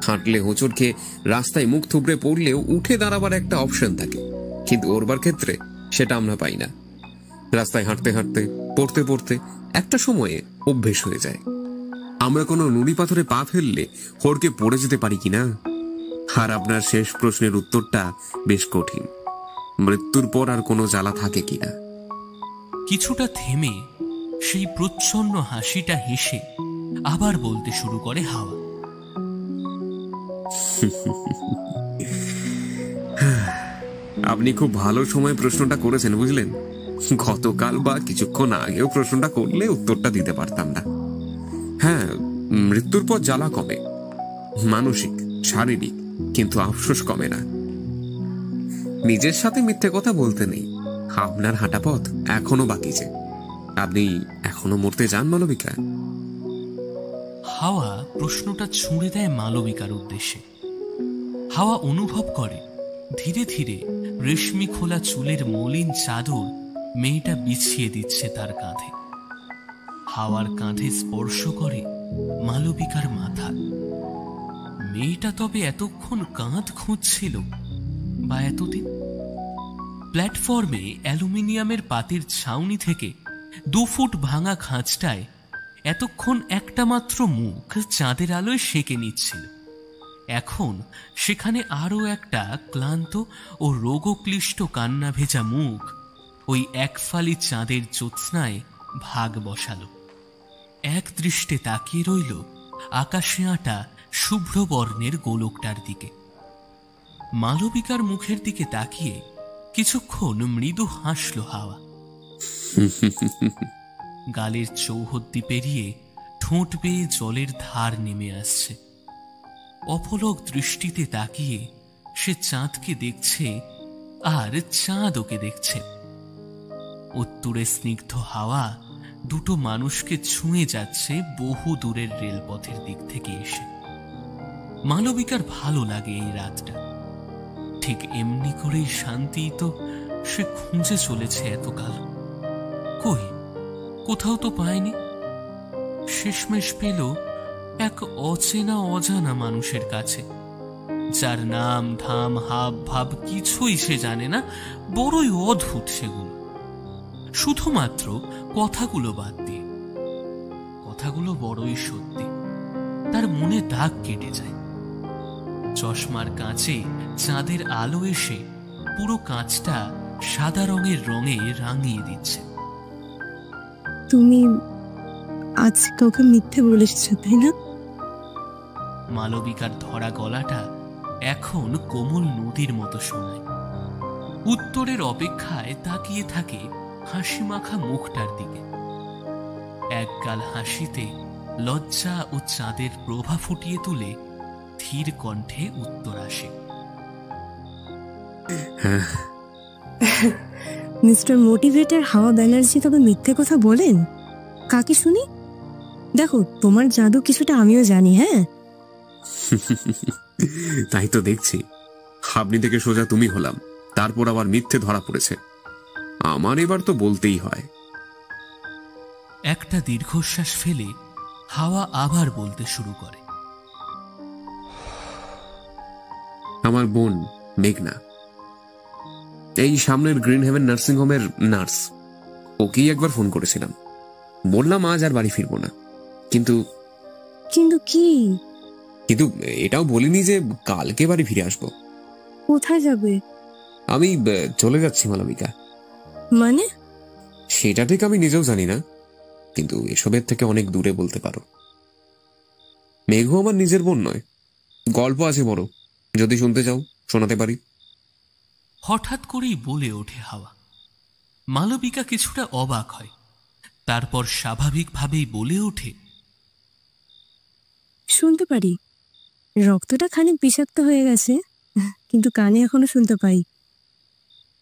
হাঁটলে হোঁচট খেয়ে রাস্তায় মুখ থুবড়ে পড়লেও উঠে দাঁড়াবার একটা অপশন থাকে, কিন্তু ওরবার ক্ষেত্রে সেটা আমরা পাই না। রাস্তায় হাঁটতে হাঁটতে, পড়তে পড়তে একটা সময়ে অভ্যেস হয়ে যায়। আমরা কোনো নুড়ি পাথরে পা ফেললে হড়কে পড়ে যেতে পারি কিনা। আর আপনার শেষ প্রশ্নের উত্তরটা বেশ কঠিন, মৃত্যুর পর আর কোনো জ্বালা থাকে কিনা। কিছুটা থেমে সেই প্রচ্ছন্ন হাসিটা হেসে আবার বলতে শুরু করে হাওয়া, আপনি খুব ভালো সময় প্রশ্নটা করেছেন, বুঝলেন? গতকাল বা কিছুক্ষণ আগেও প্রশ্নটা করলে উত্তরটা দিতে পারতাম না। হ্যাঁ, মৃত্যুর পর জ্বালা কমে, মানসিক, শারীরিক, কিন্তু আফসোস কমে না। নিজের সাথে মিথ্যে কথা বলতে নেই, আপনার হাঁটা পথ এখনো বাকি যে। আপনি এখনো মরতে চান মালবিকা? হাওয়া প্রশ্নটা ছুঁড়ে দেয় মালবিকার উদ্দেশ্যে। হাওয়া অনুভব করে ধীরে ধীরে রেশমি খোলা চুলের মলিন চাদর মেয়েটা বিছিয়ে দিচ্ছে তার কাঁধে। হাওয়ার কাঁধে স্পর্শ করে মালবিকার মাথা। মেয়েটা তবে এতক্ষণ কাঁধ খুঁজছিল বা এতদিন? প্ল্যাটফর্মে অ্যালুমিনিয়ামের পাতির ছাউনি থেকে 2 ফুট ভাঙা খাঁজটায় এতক্ষণ একটা মাত্র মুখ চাঁদের আলোয় সেঁকে নিচ্ছিল। এখন সেখানে আরো একটা ক্লান্ত ও রোগক্লিষ্ট কান্না ভেজা মুখ ওই একফালি চাঁদের জ্যোৎস্নায় ভাগ বসালো। এক দৃষ্টে তাকিয়ে রইল আকাশে আঁটা শুভ্র বর্ণের গোলকটার দিকে। মালবিকার মুখের দিকে তাকিয়ে কিছুক্ষণ মৃদু হাসল হাওয়া। গালের চৌহদ্দি পেরিয়ে ঠোঁট বেয়ে জলের ধার নেমে আসছে। অপলক দৃষ্টিতে তাকিয়ে সে চাঁদকে দেখছে, আর চাঁদ ওকে দেখছে। উত্তরে স্নিগ্ধ হাওয়া দুটো মানুষকে ছুঁয়ে যাচ্ছে বহু দূরের রেলপথের দিক থেকে এসে। মালবিকার ভালো লাগে এই রাতটা। ঠিক এমনি করেই শান্তি তো সে খুঁজে চলেছে এতকাল। কই, কোথাও তো পায়নি। শেষমেশ পেল এক অচেনা অজানা মানুষের কাছে, যার নাম ধাম হাব ভাব কিছুই সে জানে না। বড়ই অদ্ভুত সেগুলো, শুধুমাত্র কথাগুলো বাদ দিয়ে। কথাগুলো বড়ই সত্যি, তার মনে দাগ কেটে যায়। চশমার কাঁচে চাঁদের আলো এসে পুরো কাঁচটা সাদা রঙের রঙে রাঙিয়ে দিচ্ছে। তুমি আজ কাউকে মিথ্যে বলেছ, তাই না? মালবিকার ধরা গলাটা এখন কোমল নদীর মতো শোনায়। উত্তরের অপেক্ষায় তাকিয়ে থাকে হাসি মাখা মুখটার দিকে। একগাল হাসিতে লজ্জা ও চাঁদের প্রভা ফুটিয়ে তুলে ধীর কণ্ঠে উত্তর আসে, মিস্টার মোটিভেটার হাওয়া ব্যানার্জি তবে মিথ্যে কথা বলেন? কাকে শুনি? দেখো, তোমার জাদু কিছুটা আমিও জানি। হ্যাঁ, তাই তো দেখছি। আপনি থেকে সোজা তুমি হলাম, তারপর আবার মিথ্যে ধরা পড়েছে। আমার এবার তো বলতেই হয়। একটা দীর্ঘশ্বাস ফেলে হাওয়া আবার বলতে শুরু করে, আমার বোন মেঘনা, এই সামনের গ্রিন হেভেন নার্সিং হোমের নার্স। ওকেই একবার ফোন করেছিলাম, বললাম আজ আর বাড়ি ফিরবো না। কিন্তু কিন্তু কি? কিন্তু এটাও বলিনি যে কালকে বাড়ি ফিরে আসবো। কোথায় যাবে? আমি চলে যাচ্ছি মালবিকা। মানে? সেটা ঠিক আমি নিজেও জানি না, কিন্তু এসবের থেকে অনেক দূরে বলতে পারো। মেঘু আমার নিজের বোন নয়, গল্প আছে বড়, যদি শুনতে চাও শোনাতে পারি। হঠাৎ করেই বলে ওঠে হাওয়া। মালবিকা কিছুটা অবাক হয়, তারপর স্বাভাবিকভাবেই বলে ওঠে, শুনতে পারি। রক্তটা খানিক বিষাক্ত হয়ে গেছে, কিন্তু কানে এখনো শুনতে পাই।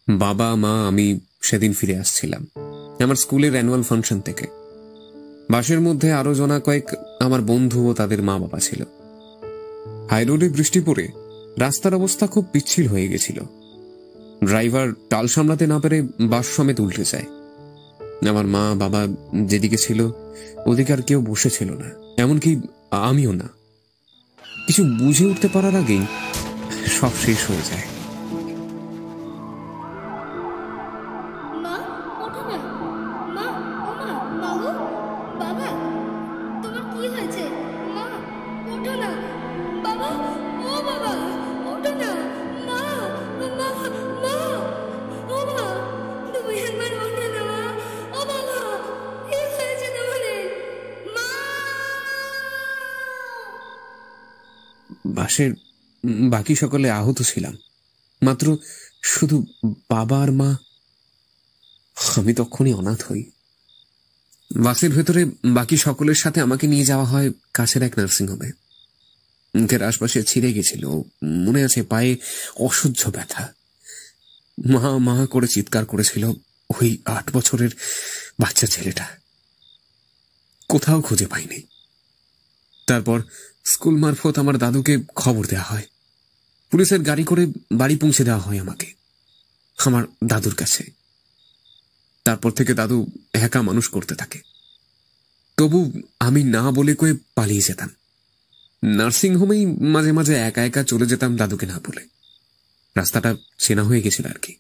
বাবা মা আমি সেদিন ফিরে আসছিলাম আমার স্কুলের অ্যানুয়াল ফাংশন থেকে। বাসের মধ্যে আরো জনা কয়েক আমার বন্ধু ও তাদের মা বাবা ছিল। হাইরোডে বৃষ্টি পড়ে রাস্তার অবস্থা খুব পিচ্ছিল হয়ে গেছিল। ড্রাইভার টাল সামলাতে না পেরে বাস সমেত উল্টে যায়। আমার মা বাবা যেদিকে ছিল ওদিকে আর কেউ বসেছিল না, এমনকি আমিও না। কিছু বুঝে উঠতে পারার আগেই সব শেষ হয়ে যায়। মা, ওঠো না। মা, ও মা, বাবু, বাবা, তোমার কি হয়েছে? মা, ওঠো না। বাবা, ও বাবা, ওঠো না। মা, মা, মা, ও মা, তুমি একবার ওঠো না মা। ও বাবা, কি হয়েছে তোমাদের? মা! বাসের বাকি সকলে আহত ছিলাম, মাত্র শুধু বাবা আর মা। আমি তখনই অনাথ হই। বাসের ভেতরে বাকি সকলের সাথে আমাকে নিয়ে যাওয়া হয় কাছের এক নার্সিংহোমে। মুখের আশপাশে ছিঁড়ে গেছিল, মনে আছে পায়ে অসহ্য ব্যথা। মা মা করে চিৎকার করেছিল ওই 8 বছরের বাচ্চা ছেলেটা। কোথাও খুঁজে পাইনি। তারপর স্কুল মারফত আমার দাদুকে খবর দেওয়া হয়। পুলিশের গাড়ি করে বাড়ি পৌঁছে দেওয়া হয় আমাকে আমার দাদুর কাছে। তারপর থেকে দাদু একা মানুষ করতে থাকে। তবু আমি না বলে কয়ে পালিয়ে যেতাম। নার্সিং হোমেই মাঝে মাঝে একা একা চলে যেতাম দাদুকে না বলে। রাস্তাটা চেনা হয়ে গেছিল আর কি।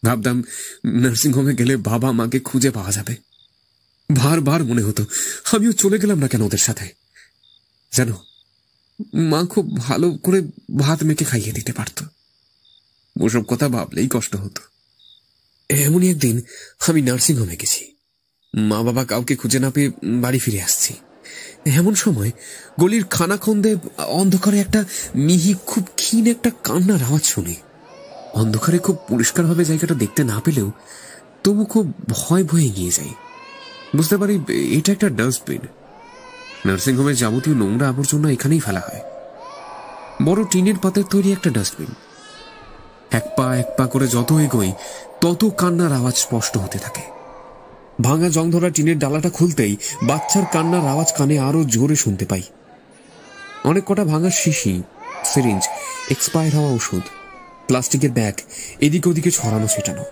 ভাবতাম নার্সিং হোমে গেলে বাবা মাকে খুঁজে পাওয়া যাবে। বারবার মনে হতো আমিও চলে গেলাম না কেন ওদের সাথে। জানো, মা খুব ভালো করে ভাত মেখে খাইয়ে দিতে পারত। ওসব কথা ভাবলেই কষ্ট হতো। এমনই একদিন আমি নার্সিং হোমে গেছি। মা বাবা কাউকে খুঁজে না পেয়ে বাড়ি ফিরে আসছি। এমন সময় গলির খানাখন্দে অন্ধকারে একটা মিহি খুব ক্ষীণ একটা কান্নার আওয়াজ শুনি। অন্ধকারে খুব পরিষ্কারভাবে জায়গাটা দেখতে না পেলেও তবু খুব ভয় ভয়ে এগিয়ে যাই। বুঝতে পারি এটা একটা ডাস্টবিন। নার্সিং হোমের যাবতীয় নোংরা আবর্জনা এখানেই ফেলা হয়। বড় টিনের পাতের তৈরি একটা ডাস্টবিন। এক পা করে যত এগোই তত কান্নার আওয়াজ স্পষ্ট হতে থাকে। ভাঙা জং ধরা টিনের ডালাটা খুলতেই বাচ্চার কান্নার আওয়াজ কানে আরো জোরে শুনতে পাই। অনেক কটা ভাঙা শিশি, সিরিঞ্জ, এক্সপায়ার হওয়া ওষুধ, প্লাস্টিকের ব্যাগ এদিকে ওদিকে ছড়ানো ছিটানো।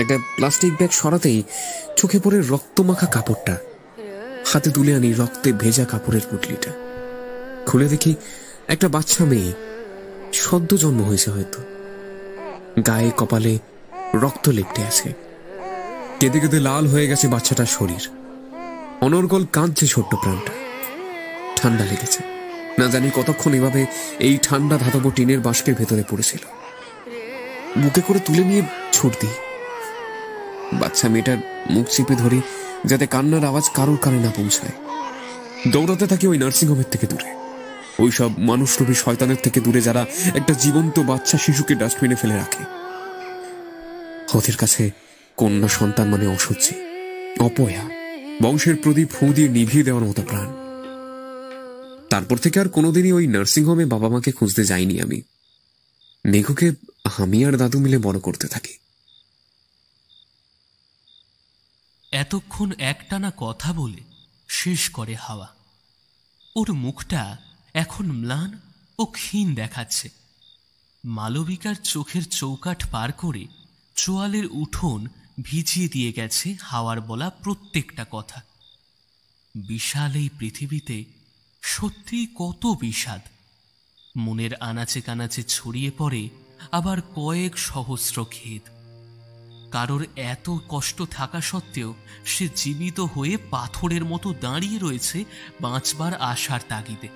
একটা প্লাস্টিক ব্যাগ সরাতেই চোখে পড়ে রক্তমাখা কাপড়টা। হাতে তুলে আনি রক্তে ভেজা কাপড়ের পুটলিটা। খুলে দেখি একটা বাচ্চা মেয়ে, সদ্য জন্ম হয়েছে হয়তো। গায়ে কপালে রক্ত লেপটে আছে। কেঁদে কেঁদে লাল হয়ে গেছে বাচ্চাটার শরীর। অনর্গল কাঁদছে ছোট্ট প্রাণটা। ঠান্ডা লেগেছে, না জানি কতক্ষণ এভাবে এই ঠান্ডা ধাতব টিনের বাস্কের ভেতরে পড়েছিল। বুকে করে তুলে নিয়ে ছুট দিই। বাচ্চা মেয়েটার মুখ চিপে ধরি যাতে কান্নার আওয়াজ কারোর কানে না পৌঁছায়। দৌড়াতে থাকি ওই নার্সিংহোমের থেকে দূরে, ওই সব মানুষরূপী শয়তানের থেকে দূরে যারা একটা জীবন্ত বাচ্চা শিশুকে ডাস্টবিনে ফেলে রাখে। ওদের কাছে কন্যা সন্তান মানে অসহ্য, অপয়া, বংশের প্রদীপ ফু দিয়ে নিভিয়ে দেওয়ার মতো প্রাণ। তারপর থেকে আর কোনোদিনই ওই নার্সিংহোমে বাবা মাকে খুঁজতে যাইনি আমি। মেঘুকে আমি আর দাদু মিলে বড় করতে থাকি। এতক্ষণ একটানা কথা বলে শেষ করে হাওয়া। ওর মুখটা এখন ম্লান ও ক্ষীণ দেখাচ্ছে। মালবিকার চোখের চৌকাঠ পার করে চোয়ালের উঠোন ভিজিয়ে দিয়ে গেছে হাওয়ার বলা প্রত্যেকটা কথা। বিশাল এই পৃথিবীতে সত্যি কত বিষাদ, মনের আনাচে কানাচে ছড়িয়ে পড়ে আবার কয়েক সহস্র খেদ। কারোর এত কষ্ট থাকা সত্ত্বেও সে জীবিত হয়ে পাথরের মতো দাঁড়িয়ে রয়েছে বাঁচবার আশার তাগিদে।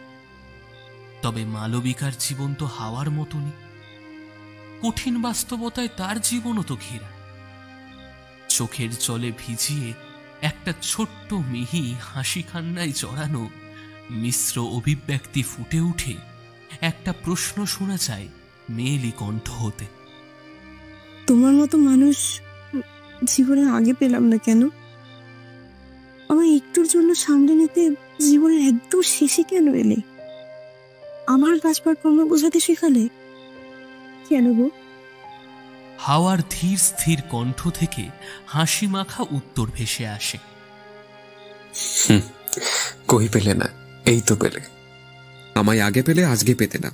তবে মালবিকার জীবন তো হাওয়ার মতনই, কঠিন বাস্তবতায় তার জীবনও তো ঘেরা। চোখের জলে ভিজিয়ে একটা ছোট্ট মিহি হাসি কান্নায় জড়ানো মিশ্র অভিব্যক্তি ফুটে উঠে একটা প্রশ্ন শোনা যায় মেয়েলি কণ্ঠ হতে। তোমার মতো মানুষ জীবনে আগে পেলাম না কেন? আমার একটুর জন্য সামনে নিতে জীবনের একদম শেষে কেন এলে? আমার বাঁচবার প্রমাণ বোঝাতে শেখালে কেন গো? হাওয়ার ধীর স্থির কণ্ঠ থেকে হাসি মাখা উত্তর ভেসে আসে। কই পেলে না, এই তো পেলে। আমায় আগে পেলে আজকে পেতে না,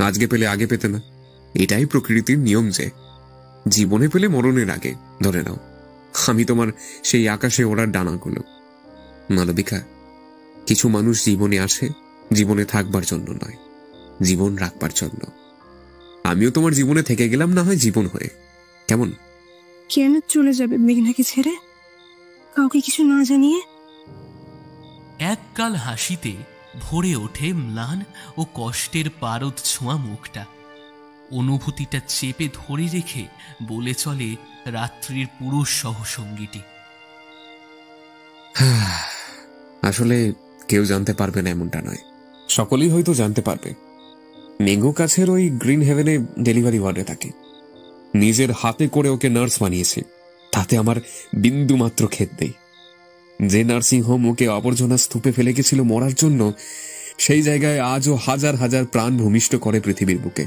আজকে পেলে আগে পেতে না। এটাই প্রকৃতির নিয়ম যে জীবনে পেলে মরণের আগে। ধরে নাও আমি তোমার সেই আকাশে ওড়ার ডানাগুলো। মালবিকা, কিছু মানুষ জীবনে আসে জীবনে থাকবার জন্য নয়, জীবন রাখবার জন্য। আমিও তোমার জীবনে থেকে গেলাম না হয় জীবন হয়ে। কেমন? কেন চলে যাবে মেঘনাকে ছেড়ে, কাউকে কিছু না জানিয়ে? একগাল হাসিতে ভরে ওঠে ম্লান ও কষ্টের পারদ ছোঁয়া মুখটা। অনুভূতিটা চেপে ধরে রেখে বলে চলে রাত্রির পুরুষ সহসঙ্গীটি। আসলে কেউ জানতে পারবে না এমনটা নয়, সকলেই হয়তো জানতে পারবে। মেঘো কাছের ওই গ্রিন হেভেনে ডেলিভারি ওয়ার্ডে থাকে। নিজের হাতে করে ওকে নার্স বানিয়েছে, তাতে আমার বিন্দু মাত্র খেদ নেই। যে নার্সিং হোম ওকে আবর্জনা স্তূপে ফেলে গেছিল মরার জন্য, সেই জায়গায় আজও হাজার হাজার প্রাণ ভূমিষ্ঠ করে পৃথিবীর বুকে।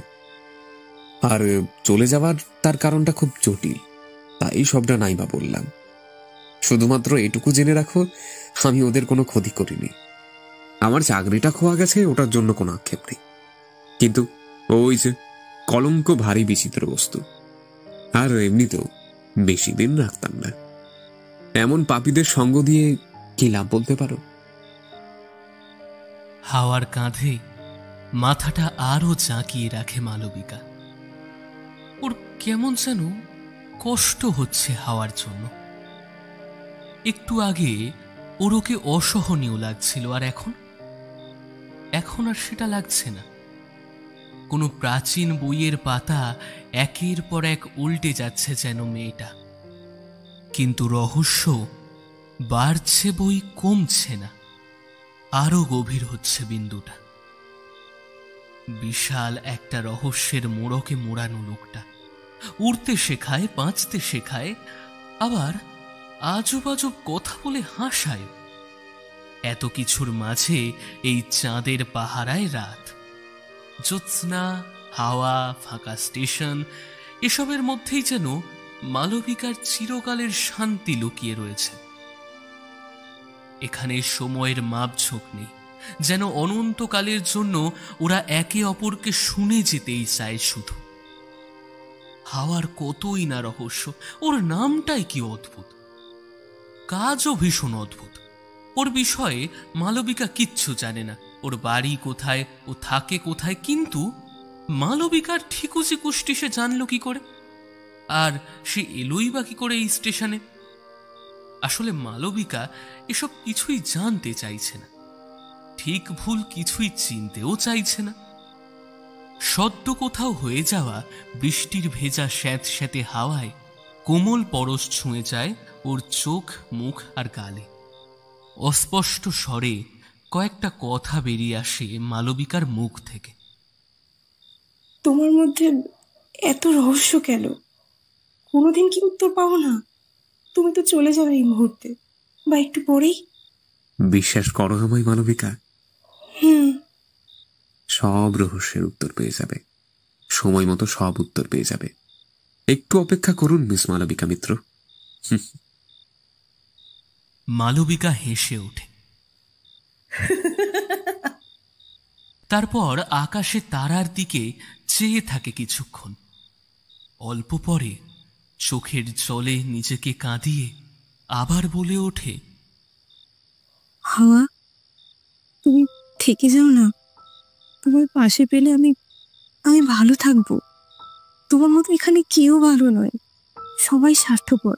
আর চলে যাওয়ার তার কারণটা খুব জটিল, তাই সবটা নাইবা বললাম। শুধুমাত্র এটুকু জেনে রাখো, আমি ওদের কোনো ক্ষতি করিনি। আমার চাকরিটা খোয়া গেছে, ওটার জন্য কোনো আক্ষেপ নেই। কিন্তু ওই যে কলঙ্ক ভারী বিচিত্র বস্তু, আর এমনিতেও বেশি দিন রাখতাম না। এমন পাপীদের সঙ্গ দিয়ে কি লাভ বলতে পারো? হাওয়ার কাঁধে মাথাটা আরো জাঁকিয়ে রাখে মালবিকা। ওর কেমন যেন কষ্ট হচ্ছে হাওয়ার জন্য। একটু আগে ওর ওকে অসহনীয় লাগছিল, আর এখন আর সেটা লাগছে না। কোনো প্রাচীন বইয়ের পাতা একের পর এক উল্টে যাচ্ছে যেন মেয়েটা, কিন্তু রহস্য বাড়ছে বই কমছে না, আরো গভীর হচ্ছে বিন্দুটা। বিশাল একটা রহস্যের মোড়কে মোড়ানো লোকটা উড়তে শেখায়, বাঁচতে শেখায়, আবার আজব আজব কথা বলে হাসায়। এত কিছুর মাঝে এই চাঁদের পাহারায় রাত, জ্যোৎস্না, হাওয়া, ফাঁকা স্টেশন, এসবের মধ্যেই যেন মালবিকার চিরকালের শান্তি লুকিয়ে রয়েছে। এখানে সময়ের মাপঝোঁক নেই, যেন অনন্তকালের জন্য ওরা একে অপরকে শুনে যেতেই চায় শুধু। হাওয়ার কতই না রহস্য, ওর নামটাই কি অদ্ভুত, কাজও ভীষণ অদ্ভুত। ওর বিষয়ে মালবিকা কিচ্ছু জানে না, ওর বাড়ি কোথায়, ও থাকে কোথায়, কিন্তু মালবিকার ঠিকুজি কুষ্টি সে জানলো কি করে, আর সে এলোই বা কি করে এই স্টেশনে। আসলে মালবিকা এসব কিছুই জানতে চাইছে না, ঠিক ভুল কিছুই চিনতেও চাইছে না। সদ্য কোথাও হয়ে যাওয়া বৃষ্টির ভেজা স্যাঁতস্যাঁতে হাওয়ায় কোমল পরশ ছুঁয়ে যায় ওর চোখ, মুখ আর গালে। অস্পষ্ট স্বরে কয়েকটা কথা বেরিয়ে আসে মালবিকার মুখ থেকে। তোমার মধ্যে এত রহস্য কেন? কোনোদিন কি উত্তর পাবো না? তুমি তো চলে যাবে এই মুহূর্তে, বা একটু পরেই। বিশ্বাস করো আমায় মালবিকা, সব রহস্যের উত্তর পেয়ে যাবে, সময় মতো সব উত্তর পেয়ে যাবে। একটু অপেক্ষা করুন মিস মালবিকা মিত্র। মালবিকা হেসে ওঠে, তারপর আকাশে তারার দিকে চেয়ে থাকে কিছুক্ষণ। অল্প পরে চোখের জলে নিজেকে কাঁদিয়ে আবার বলে ওঠে, হাওয়া, তুমি থেকে যাও না, তোমার পাশে পেলে আমি আমি ভালো থাকবো। তোমার মতো এখানে কেউ ভালো নয়, সবাই স্বার্থপর।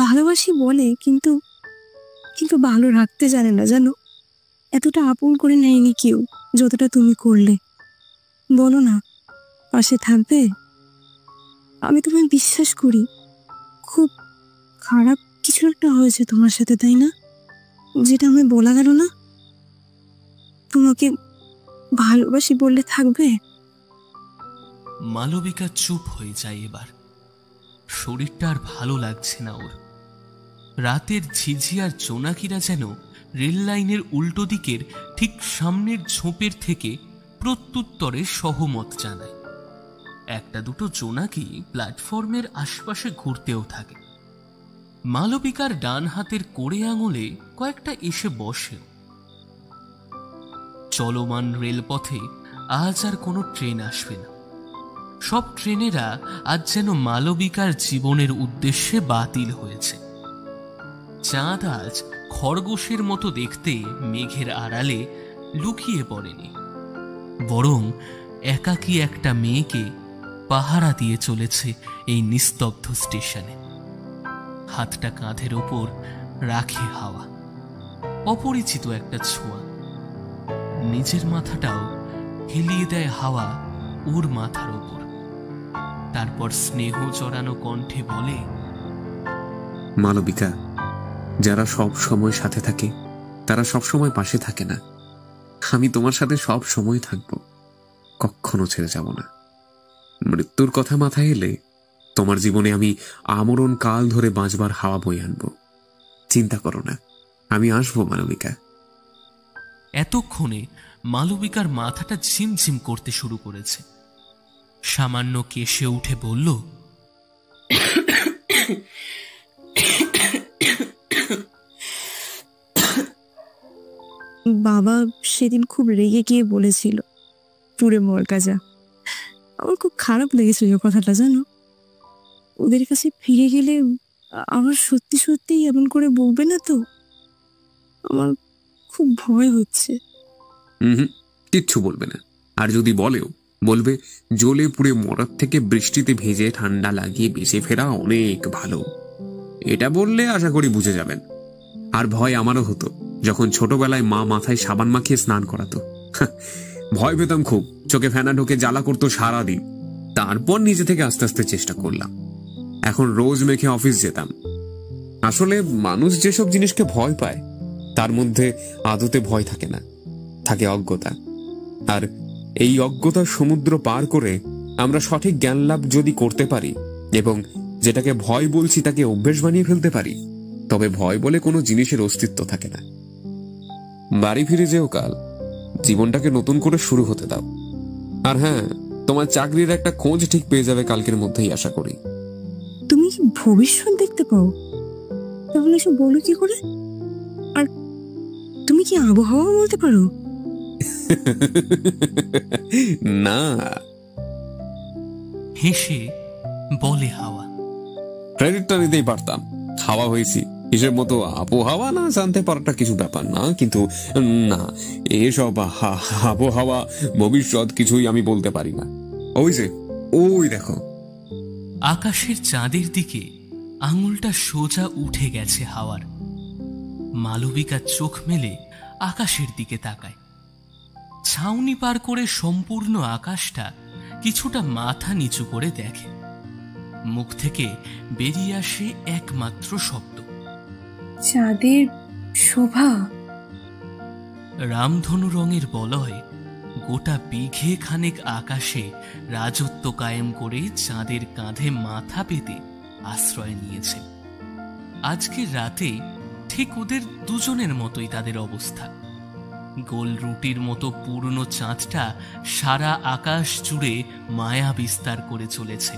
ভালোবাসি বলে, কিন্তু কিন্তু ভালো রাখতে জানে না, জানো? এতটা আপন করে নেয়নি কেউ যতটা তুমি করলে। বলো না, পাশে থাকবে? আমি তোমায় বিশ্বাস করি। খুব খারাপ কিছু একটা হয়েছে তোমার সাথে, তাই না? যেটা আমি বলা গেল না। তোমাকে ভালোবাসি বললে থাকবে? মালবিকা চুপ হয়ে যায় এবার। শরীরটা আর ভালো লাগছে না ওর। রাতের ঝিঝিয়ার জোনাকিরা যেন রেল লাইনের উল্টো দিকের ঠিক সামনের ঝোপের থেকে প্রত্যুত্তরে সহমত জানায়। একটা দুটো জোনাকি প্ল্যাটফর্মের আশপাশে ঘুরতেও থাকে। মালবিকার ডান হাতের কোড়ে আঙুলে কয়েকটা এসে বসে। চলমান রেলপথে আজ আর কোনো ট্রেন আসবে না। সব ট্রেনেরা আজ যেন মালবিকার জীবনের উদ্দেশ্যে বাতিল হয়েছে। চাঁদ আজ খরগোশের মতো দেখতে মেঘের আড়ালে লুকিয়ে পড়েনি, বরং একাকী একটা মেয়েকে পাহারা দিয়ে চলেছে এই নিস্তব্ধ স্টেশনে। হাতটা কাঁধের ওপর রাখে হাওয়া। অপরিচিত একটা ছোঁয়া। নিজের মাথাটাও হেলিয়ে দেয় হাওয়া ওর মাথার ওপর। তারপর স্নেহ চড়ানো কণ্ঠে বলে, মালবিকা, যারা সব সময় সাথে থাকে তারা সব সময় পাশে থাকে না। আমি তোমার সাথে সব সময় থাকবো, কখনো ছেড়ে যাব না। মৃত্যুর কথা মাথায় এলে তোমার জীবনে আমি আমরণ কাল ধরে বাঁচবার হাওয়া বয়ে আনবো। চিন্তা করো না, আমি আসবো মালবিকা। এতক্ষণে মালবিকার মাথাটা ঝিমঝিম করতে শুরু করেছে। সামান্য কেশে উঠে বলল, বাবা সেদিন খুব রেগে গিয়ে বলেছিল ট্যুরে মরকা যা। আমার খুব খারাপ লেগেছিল কথাটা, জানো? ওদের কাছে ফিরে গেলে আমার সত্যি সত্যি এমন করে বলবে না তো? আমার খুব ভয় হচ্ছে। কিচ্ছু বলবে না। আর যদি বলেও, বলবে জ্বলে পুড়ে মরার থেকে বৃষ্টিতে ভেজে ঠান্ডা লাগিয়ে বেঁচে ফেরা অনেক ভালো। এটা বললে আশা করি বুঝে যাবেন। আর ভয় আমারও হতো যখন ছোটবেলায় মা মাথায় সাবান মাখিয়ে স্নান করাতো। ভয় পেতাম খুব, চোখে ফেনা ঢোকে জ্বালা করতো সারাদিন। তারপর নিজে থেকে আস্তে আস্তে চেষ্টা করলাম। এখন রোজ মেখে অফিস যেতাম। আসলে মানুষ যেসব জিনিসকে ভয় পায় তার মধ্যে আদতে ভয় থাকে না, থাকে অজ্ঞতা। আর এই অজ্ঞতার সমুদ্র পার করে আমরা সঠিক জ্ঞান লাভ যদি করতে পারি এবং যেটাকে ভয় বলছি তাকে অভ্যেস বানিয়ে ফেলতে পারি, তবে ভয় বলে কোনো জিনিসের অস্তিত্ব থাকে না। বাড়ি ফিরে যেও কাল, জীবনটাকে নতুন করে শুরু হতে দাও। আর হ্যাঁ, তোমার চাকরির একটা খোঁজ ঠিক পেয়ে যাবে কালকের মধ্যেই, আশা করি। তুমি কি ভবিষ্যৎ দেখতে পাও? তাহলে এসব বলো কি করে? আর তুমি কি আবহাওয়া বলতে পারো? না। হেসে বলে হাওয়া, ক্রেডিটটা নিতেই পারতাম। হাওয়া হয়েছি, হিসেব মতো আবহাওয়া না জানতে পারাটা কিছু ব্যাপার না। কিন্তু না, এসব আবহাওয়া ভবিষ্যৎ কিছুই আমি বলতে পারি না। ওই যে ওই দেখো, আকাশের চাঁদের দিকে আঙুলটা সোজা উঠে গেছে হাওয়ার। মালবিকা চোখ মেলে আকাশের দিকে তাকায়। ছাউনি পার করে সম্পূর্ণ আকাশটা কিছুটা মাথা নিচু করে দেখে। মুখ থেকে বেরিয়ে আসে একমাত্র শব্দ, চাঁদের শোভা। রামধনু রঙের বলয় গোটা বিঘে খানেক আকাশে রাজত্ব কায়েম করে চাঁদের কাঁধে মাথা পেতে আশ্রয় নিয়েছে। আজকের রাতে ঠিক ওদের দুজনের মতোই তাদের অবস্থা। গোল রুটির মতো পুরনো চাঁদটা সারা আকাশ জুড়ে মায়া বিস্তার করে চলেছে।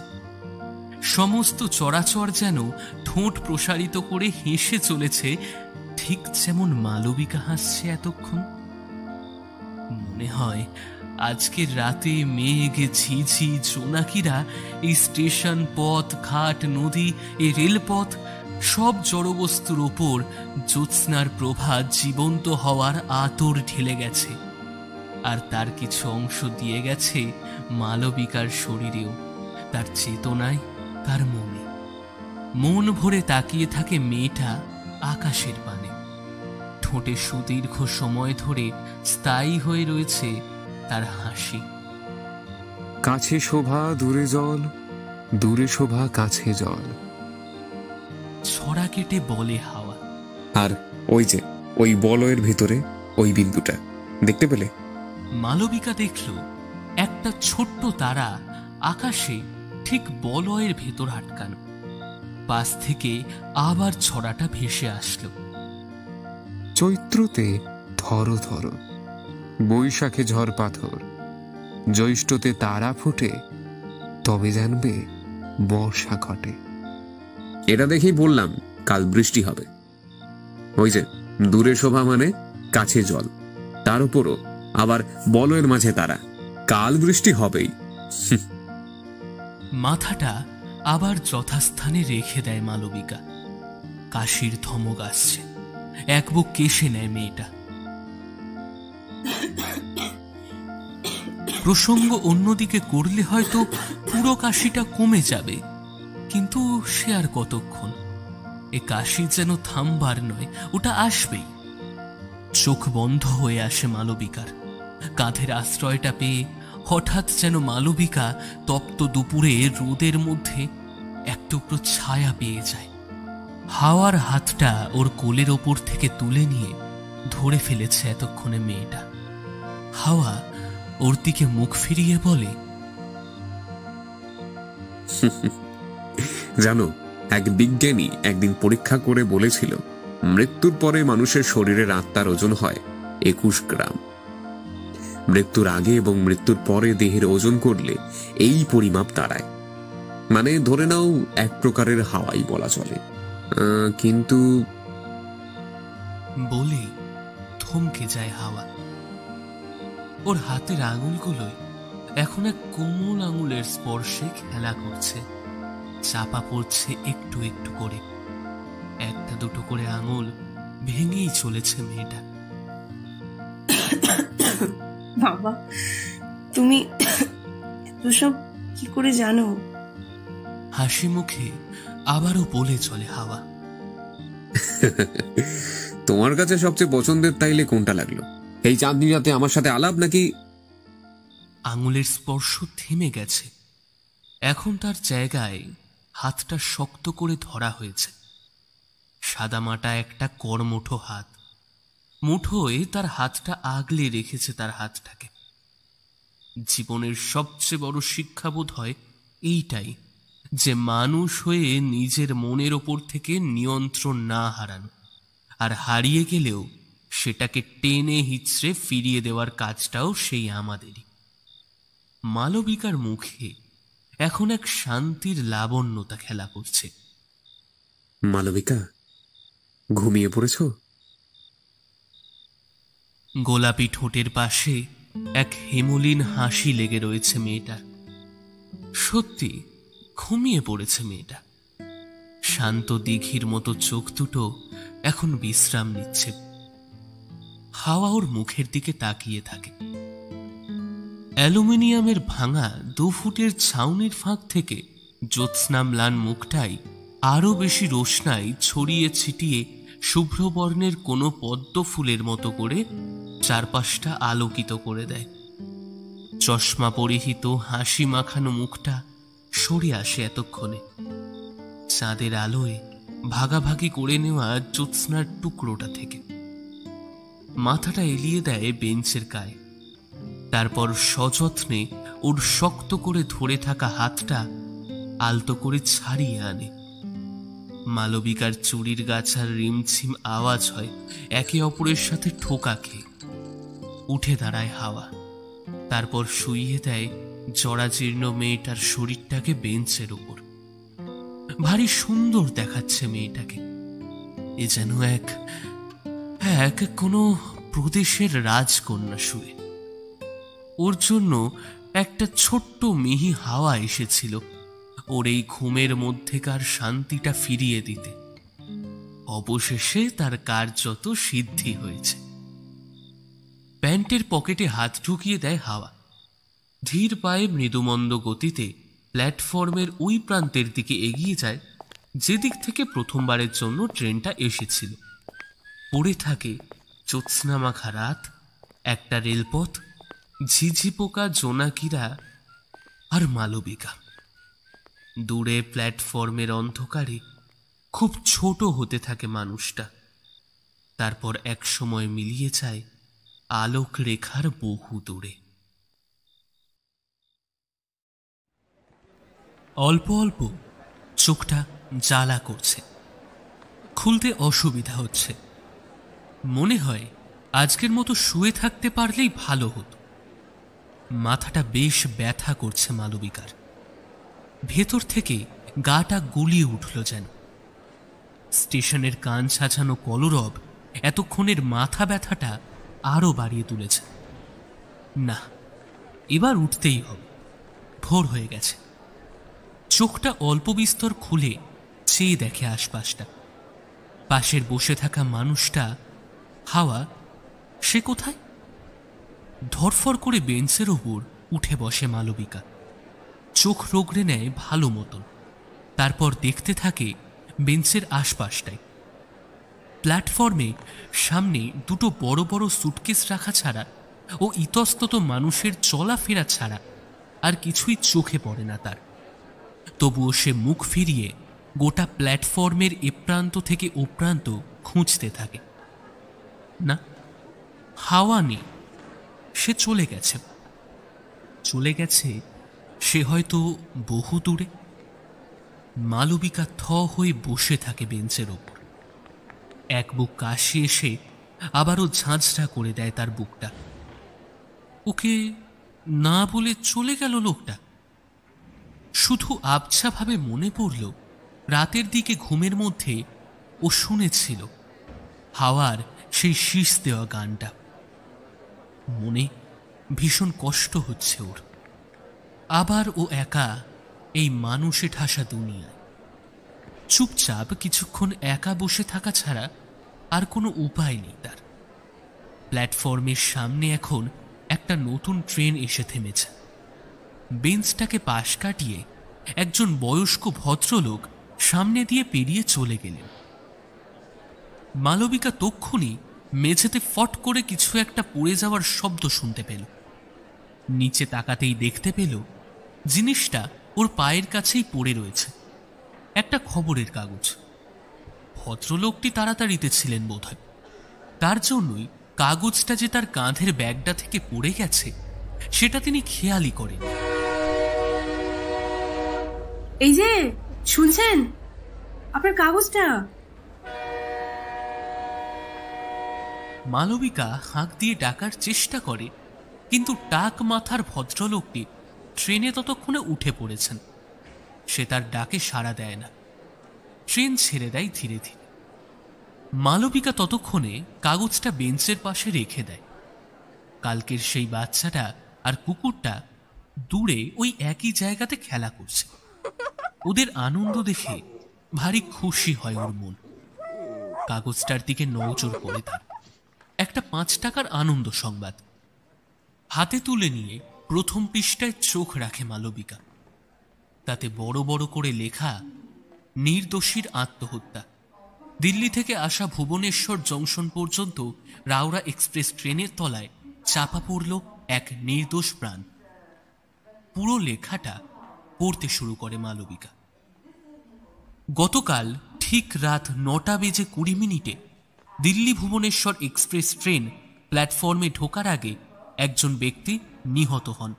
সমস্ত চরাচর যেন ঠোঁট প্রসারিত করে হেসে চলেছে, ঠিক যেমন মালবিকা হাসছে এতক্ষণ। মনে হয় আজকের রাতে মেঘ, ঝিঝি, জোনাকিরা এই স্টেশন, পথ, ঘাট, নদী, এই রেলপথ সব জড়বস্তুর ওপর জ্যোৎস্নার প্রভা জীবন্ত হওয়ার আতর ঢেলে গেছে। আর তার কিছু অংশ দিয়ে গেছে মালবিকার শরীরেও, তার চেতনায়, তার মনে। মন ভরে তাকিয়ে থাকে মেয়েটা আকাশের পানে। ঠোঁটে সুদীর্ঘ সময় ধরে স্থায়ী হয়ে রয়েছে তার হাসি। কাছে শোভা দূরে জল, দূরে শোভা কাছে জল, ছড়া কেটে বলে হাওয়া। আর ওই যে ওই বলয়ের ভিতরে ওই বিন্দুটা দেখতে পেলে? মালবিকা দেখল একটা ছোট্ট তারা আকাশে ঠিক বলয়ের ভেতর আটকানো। পাশ থেকে আবার ছড়াটা ভেসে আসলো। চৈত্রতে ধরো ধরো, বৈশাখে ঝড় পাথর, জ্যৈষ্ঠতে তারা ফুটে, তবে জানবে বর্ষা ঘটে। এটা দেখেই বললাম কাল বৃষ্টি হবে। ওই যে দূরে শোভা মানে কাছে জল, তার উপরও আবার বলয়ের মাঝে তারা, কাল বৃষ্টি হবেই। মাথাটা আবার যথাস্থানে রেখে দেয় মালবিকা। কাশির ধমক আসছে, এক বুক কেশে নেয় মেয়েটা। প্রসঙ্গ অন্যদিকে করলে হয়তো পুরো কাশিটা কমে যাবে, কিন্তু সে আর কতক্ষণ? এ কাশি যেন থামবার নয়, ওটা আসবেই। চোখ বন্ধ হয়ে আসে মালবিকার। কাঁধের আশ্রয়টা পেয়ে হঠাৎ যেন মালবিকা তপ্ত দুপুরে রোদের মধ্যে এক টুকরো ছায়া পেয়ে যায়। হাওয়ার হাতটা ওর কোলের ওপর থেকে তুলে নিয়ে ধরে ফেলেছে এতক্ষণে মেয়েটা। হাওয়া ওর দিকে মুখ ফিরিয়ে বলে, জানো, এক বিজ্ঞানী একদিন পরীক্ষা করে বলেছিল মৃত্যুর পরে মানুষের শরীরের আত্মার ওজন হয় 21 গ্রাম। মৃত্যুর আগে এবং মৃত্যুর পরে দেহের ওজন করলে এই পরিমাপ দাঁড়ায়। মানে ধরে নাও এক প্রকারের হাওয়াই বলা চলে। কিন্তু বলে থমকে যায় হাওয়া। ওর হাতের আঙুলগুলোই এখন এক কোমল আঙুলের স্পর্শে খেলা করছে, চাপা পড়ছে একটু একটু করে। একটা দুটো করে আঙুল ভেঙেই চলেছে মেয়েটা। বাবা, তুমি এত সব কি করে জানো? হাসি মুখে আবারও বলে চলে হাওয়া। তোমার কাছে সবচেয়ে পছন্দের তাইলে কোনটা লাগলো, এই চাঁদনি রাতে আমার সাথে আলাপ নাকি? আঙুলের স্পর্শ থেমে গেছে। এখন তার জায়গায় হাতটা শক্ত করে ধরা হয়েছে। সাদামাটা একটা কর্মঠো হাত, মুঠোয় তার হাতটা আগলে রেখেছে তার হাতটাকে। জীবনের সবচেয়ে বড় শিক্ষাবোধ হয় এইটাই, যে মানুষ হয়ে নিজের মনের ওপর থেকে নিয়ন্ত্রণ না হারানো, আর হারিয়ে গেলেও সেটাকে টেনে হিচড়ে ফিরিয়ে দেওয়ার কাজটাও সেই আমাদেরই। মালবিকার মুখে এখন এক শান্তির লাবণ্যতা খেলা করছে। মালবিকা, ঘুমিয়ে পড়েছ? গোলাপি ঠোঁটের পাশে এক হেমলিন হাসি লেগে রয়েছে মেয়েটার। সত্যি ঘুমিয়ে পড়েছে মেয়েটা। শান্ত দিঘির মতো চোখ দুটো এখন বিশ্রাম নিচ্ছে। হাওয়া ওর মুখের দিকে তাকিয়ে থাকে। অ্যালুমিনিয়ামের ভাঙা 2 ফুটের ছাউনির ফাঁক থেকে জ্যোৎস্নাম্লান মুখটাই আরো বেশি রোশনাই ছড়িয়ে ছিটিয়ে শুভ্রবর্ণের কোনো পদ্ম ফুলের মতো করে চারপাশটা আলোকিত করে দেয়। চশমা পরিহিত হাসি মাখানো মুখটা সরে আসে এতক্ষণে। চাঁদের আলোয় ভাগাভাগি করে নেওয়া জ্যোৎস্নার টুকরোটা থেকে। মাথাটা এলিয়ে দেয় বেঞ্চের গায়ে। তারপর সযত্নে ওর শক্ত করে ধরে থাকা হাতটা আলতো করে ছাড়িয়ে আনে। মালবিকার চুড়ির গাছার রিমঝিম আওয়াজ হয় একে অপরের সাথে ঠোকা খেয়ে। উঠে দাঁড়ায় হাওয়া, তারপর শুইয়ে দেয় জরাজীর্ণ মেয়েটার শরীরটাকে বেঞ্চের উপর। ভারী সুন্দর দেখাচ্ছে মেয়েটাকে। এ যেন এক কোনো প্রদেশের রাজকন্যা শুয়ে। ওর জন্য একটা ছোট্ট মিহি হাওয়া এসেছিল ওর এই ঘুমের মধ্যেকার শান্তিটা ফিরিয়ে দিতে। অবশেষে তার কার্যত সিদ্ধি হয়েছে। প্যান্টের পকেটে হাত ঢুকিয়ে দেয় হাওয়া। ধীর পায়ে মৃদুমন্দ গতিতে প্ল্যাটফর্মের ওই প্রান্তের দিকে এগিয়ে যায় যেদিক থেকে প্রথমবারের জন্য ট্রেনটা এসেছিল। পড়ে থাকে জ্যোৎস্নামাখা রাত, একটা রেলপথ, ঝিঝি পোকা, জোনাকিরা আর মালবিকা। দূরে প্ল্যাটফর্মের অন্ধকারে খুব ছোট হতে থাকে মানুষটা, তারপর এক সময় মিলিয়ে যায় আলোক রেখার বহু দূরে। অল্প অল্প চোখটা জ্বালা করছে, খুলতে অসুবিধা হচ্ছে। মনে হয় আজকের মতো শুয়ে থাকতে পারলেই ভালো হতো। মাথাটা বেশ ব্যথা করছে মালবিকার। ভেতর থেকে গাটা গুলিয়ে উঠল যেন। স্টেশনের কান ছাঁচানো কলরব এতক্ষণের মাথা ব্যথাটা আরো বাড়িয়ে তুলেছে। না, এবার উঠতেই হবে, ভোর হয়ে গেছে। চোখটা অল্প বিস্তর খুলে চেয়ে দেখে আশপাশটা। পাশের বসে থাকা মানুষটা হাওয়া, সে কোথায়? ধরফর করে বেঞ্চের ওপর উঠে বসে মালবিকা। চোখ রোগড়ে নেয় ভালো মতন, তারপর দেখতে থাকে বেঞ্চের আশপাশটায়। প্ল্যাটফর্মে সামনে দুটো বড় বড় সুটকেস রাখা ছাড়া ও ইতস্তত মানুষের চলাফেরা ছাড়া আর কিছুই চোখে পড়ে না তার। তবুও সে মুখ ফিরিয়ে গোটা প্ল্যাটফর্মের এ প্রান্ত থেকে ও প্রান্ত খুঁজতে থাকে। না, হাওয়া নেই, সে চলে গেছে। চলে গেছে সে হয়তো বহু দূরে। মালবিকা থ হয়ে বসে থাকে বেঞ্চের ওপর। এক বুক কাশি এসে আবারও ঝাঁঝরা করে দেয় তার বুকটা। ওকে না বলে চলে গেল লোকটা। শুধু আবছাভাবে মনে পড়ল রাতের দিকে ঘুমের মধ্যে ও শুনেছিল হাওয়ার সেই শীষ দেওয়া গানটা। মনে ভীষণ কষ্ট হচ্ছে ওর। আবার ও একা এই মানুষে ঠাসা দুনিয়ায়। চুপচাপ কিছুক্ষণ একা বসে থাকা ছাড়া আর কোনো উপায় নেই তার। প্ল্যাটফর্মের সামনে এখন একটা নতুন ট্রেন এসে থেমেছে। বেঞ্চটাকে পাশ কাটিয়ে একজন বয়স্ক ভদ্রলোক সামনে দিয়ে পেরিয়ে চলে গেলেন। মালবিকা তক্ষুনি মেঝেতে ফট করে কিছু একটা পড়ে যাওয়ার শব্দ শুনতে পেল। নিচে তাকাতেই দেখতে পেল জিনিসটা ওর পায়ের কাছেই পড়ে রয়েছে, একটা খবরের কাগজ। ভদ্রলোকটি তাড়াতাড়িতে ছিলেন বোধহয়, তার জন্যই কাগজটা যে তার কাঁধের ব্যাগটা থেকে পড়ে গেছে সেটা তিনি খেয়ালই করেন। এই যে শুনছেন, আপনার কাগজটা। মালবিকা হাঁক দিয়ে ডাকার চেষ্টা করে, কিন্তু টাক মাথার ভদ্রলোকটি ট্রেনে ততক্ষণে উঠে পড়েছেন। সে তার ডাকে সাড়া দেয় না। ট্রেন ছেড়ে দেয় ধীরে ধীরে। মালবিকা ততক্ষণে কাগজটা বেঞ্চের পাশে রেখে দেয়। কালকের সেই বাচ্চাটা আর কুকুরটা দূরে ওই একই জায়গাতে খেলা করছে। ওদের আনন্দ দেখে ভারী খুশি হয় ওর মন। কাগজটার দিকে নজর পড়ে তার। একটা 5 টাকার আনন্দ সংবাদ। হাতে তুলে নিয়ে প্রথম পৃষ্ঠায় চোখ রাখে মালবিকা। তাতে বড় বড় করে লেখা, নির্দোষীর আত্মহত্যা। দিল্লি থেকে আসা ভুবনেশ্বর জংশন পর্যন্ত রাওরা এক্সপ্রেস ট্রেনের তলায় চাপা পড়ল এক নির্দোষ প্রাণ। পুরো লেখাটা পড়তে শুরু করে মালবিকা। গতকাল ঠিক রাত 9:20 দিল্লি ভুবনেশ্বর এক্সপ্রেস ট্রেন প্ল্যাটফর্মে ঢোকার আগে একজন ব্যক্তি নিহত হন।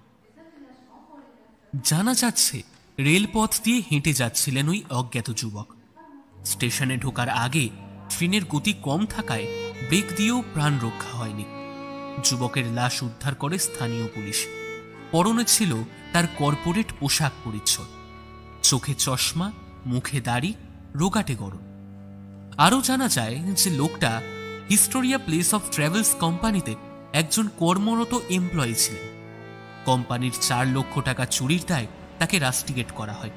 জানা যাচ্ছে রেলপথ দিয়ে হেঁটে যাচ্ছিলেন ওই অজ্ঞাত যুবক। স্টেশনে ঢোকার আগে ট্রেনের গতি কম থাকায় ব্রেক দিয়েও প্রাণ রক্ষা হয়নি। যুবকের লাশ উদ্ধার করে স্থানীয় পুলিশ। পরনে ছিল তার কর্পোরেট পোশাক পরিচ্ছদ, চোখে চশমা, মুখে দাড়ি, রোগাটে গরম। আরও জানা যায় যে লোকটা হিস্টোরিয়া প্লেস অফ ট্রাভেলস কোম্পানিতে একজন কর্মরত এমপ্লয়ি ছিলেন। কোম্পানির 4 লক্ষ টাকা চুরির দায়ে তাকে রাস্টিকেট করা হয়।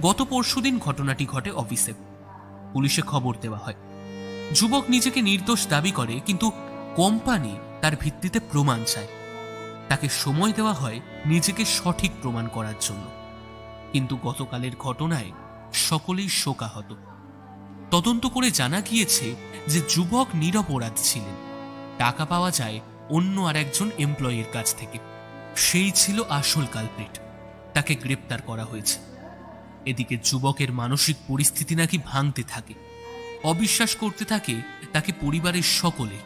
গত পরশুদিন ঘটনাটি ঘটে অফিসে। পুলিশে খবর দেওয়া হয়। যুবক নিজেকে নির্দোষ দাবি করে, কিন্তু কোম্পানি তার ভিত্তিতে প্রমাণ চায়। তাকে সময় দেওয়া হয় নিজেকে সঠিক প্রমাণ করার জন্য। কিন্তু গতকালের ঘটনায় সকলেই শোকাহত। তদন্ত করে জানা গিয়েছে যে যুবক নিরপরাধ ছিলেন। টাকা পাওয়া যায় অন্য আর একজন এমপ্লয়ির কাছ থেকে। সেই ছিল আসল কালপ্রিট। তাকে গ্রেপ্তার করা হয়েছে। এদিকে যুবকের মানসিক পরিস্থিতি নাকি ভাঙতে থাকে। অবিশ্বাস করতে থাকে তাকে পরিবারের সকলে।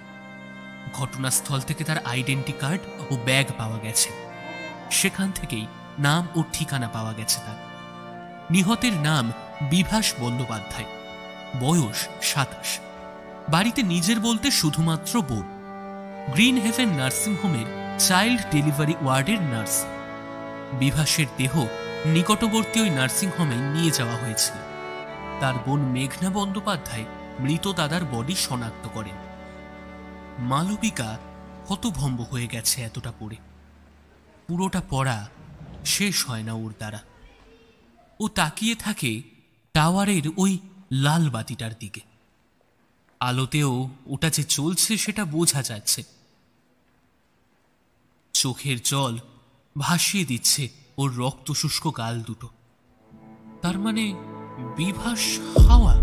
ঘটনাস্থল থেকে তার আইডেন্টি কার্ড ও ব্যাগ পাওয়া গেছে। সেখান থেকেই নাম ও ঠিকানা পাওয়া গেছে তার। নিহতের নাম বিভাস বন্দ্যোপাধ্যায়, বয়স 27। বাড়িতে নিজের বলতে শুধুমাত্র বোন। গ্রিন হেভেন নার্সিংহোমের চাইল্ড ডেলিভারি ওয়ার্ডের নার্স। বিভাসের দেহ নিকটবর্তী ওই নার্সিংহোমে নিয়ে যাওয়া হয়েছিল। তার বোন মেঘনা বন্দ্যোপাধ্যায় মৃত দাদার বডি শনাক্ত করেন। মালবিকা হতভম্ব হয়ে গেছে এতটা পড়ে। পুরোটা পড়া শেষ হয় না ওর দ্বারা। ও তাকিয়ে থাকে টাওয়ারের ওই লাল বাতিটার দিকে। আলোতেও ওটা যে চলছে সেটা বোঝা যাচ্ছে। চোখের জল ভাসিয়ে দিচ্ছে ওর রক্ত শুষ্ক গাল দুটো। তার মানে বিভাস হাওয়া।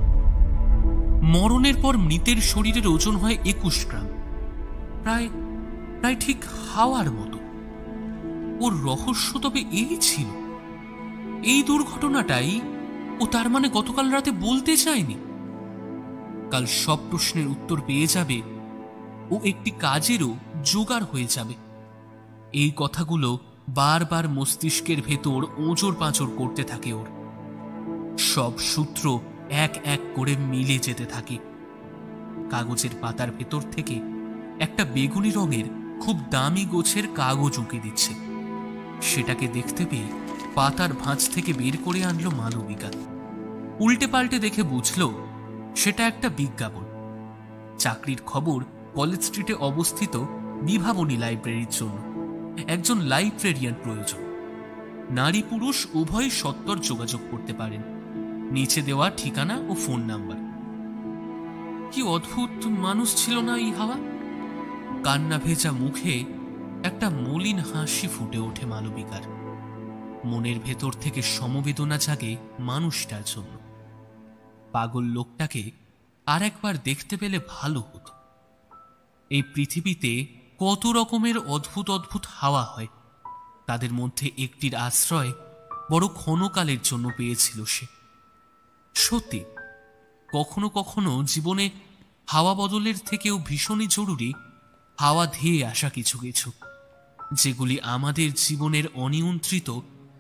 মরণের পর মৃতের শরীরের ওজন হয় 21 গ্রাম, প্রায় প্রায় ঠিক হাওয়ার মতো। ওর রহস্য তবে এই ছিল, এই দুর্ঘটনাটাই ও তার মানে গতকাল রাতে বলতে চায়নি। কাল সব প্রশ্নের উত্তর পেয়ে যাবে ও একটি কাজেরও জোগাড় হয়ে যাবে। এই কথাগুলো বারবার মস্তিষ্কের ভেতর ওজোর পাঁচড় করতে থাকে ওর। সব সূত্র এক এক করে মিলে যেতে থাকে। কাগজের পাতার ভেতর থেকে একটা বেগুনি রঙের খুব দামি গোছের কাগজ উঁকে দিচ্ছে। সেটাকে দেখতে পেয়ে পাতার ভাঁজ থেকে বের করে আনলো মালবিকা। উল্টে পাল্টে দেখে বুঝল সেটা একটা বিজ্ঞাপন। চাকরির খবর কলেজ স্ট্রিটে অবস্থিত বিভাবনী লাইব্রেরির জন্য। একজন লাইব্রেরিয়ান প্রয়োজন। নারী পুরুষ উভয় সত্বর যোগাযোগ করতে পারেন। নিচে দেওয়া ঠিকানা ও ফোন নাম্বার। কি অদ্ভুত মানুষ ছিল না এই হাওয়া। কান্না ভেজা মুখে একটা মলিন হাসি ফুটে ওঠে মালবিকার। মনের ভেতর থেকে সমবেদনা জাগে মানুষটার জন্য। পাগল লোকটাকে আর একবার দেখতে পেলে ভালো হতো। এই পৃথিবীতে কত রকমের অদ্ভুত অদ্ভুত হাওয়া হয়, তাদের মধ্যে একটির আশ্রয় বড় ক্ষণকালের জন্য পেয়েছিল সে। সত্যি কখনো কখনো জীবনে হাওয়া বদলের থেকেও ভীষণই জরুরি হাওয়া ধেয়ে আসা কিছু কিছু, যেগুলি আমাদের জীবনের অনিয়ন্ত্রিত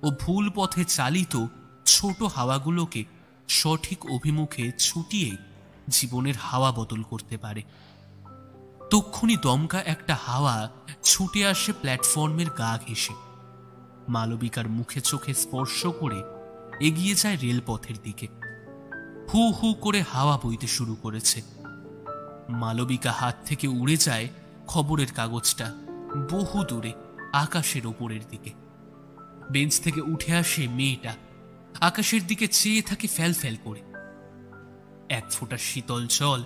ও ভুল পথে চালিত ছোট হাওয়াগুলোকে সঠিক অভিমুখে ছুটিয়ে জীবনের হাওয়া বদল করতে পারে। তক্ষুনি দমকা একটা হাওয়া ছুটে আসে প্ল্যাটফর্মের গা ঘেঁষে। মালবিকার মুখে চোখে স্পর্শ করে এগিয়ে যায় রেলপথের দিকে। হু হু করে হাওয়া বইতে শুরু করেছে। মালবিকা হাত থেকে উড়ে যায় খবরের কাগজটা বহু দূরে আকাশের ওপরের দিকে। বেঞ্চ থেকে উঠে আসে মেয়েটা, আকাশের দিকে চেয়ে থাকে ফ্যাল ফ্যাল করে। এক ফোঁটা শীতল জল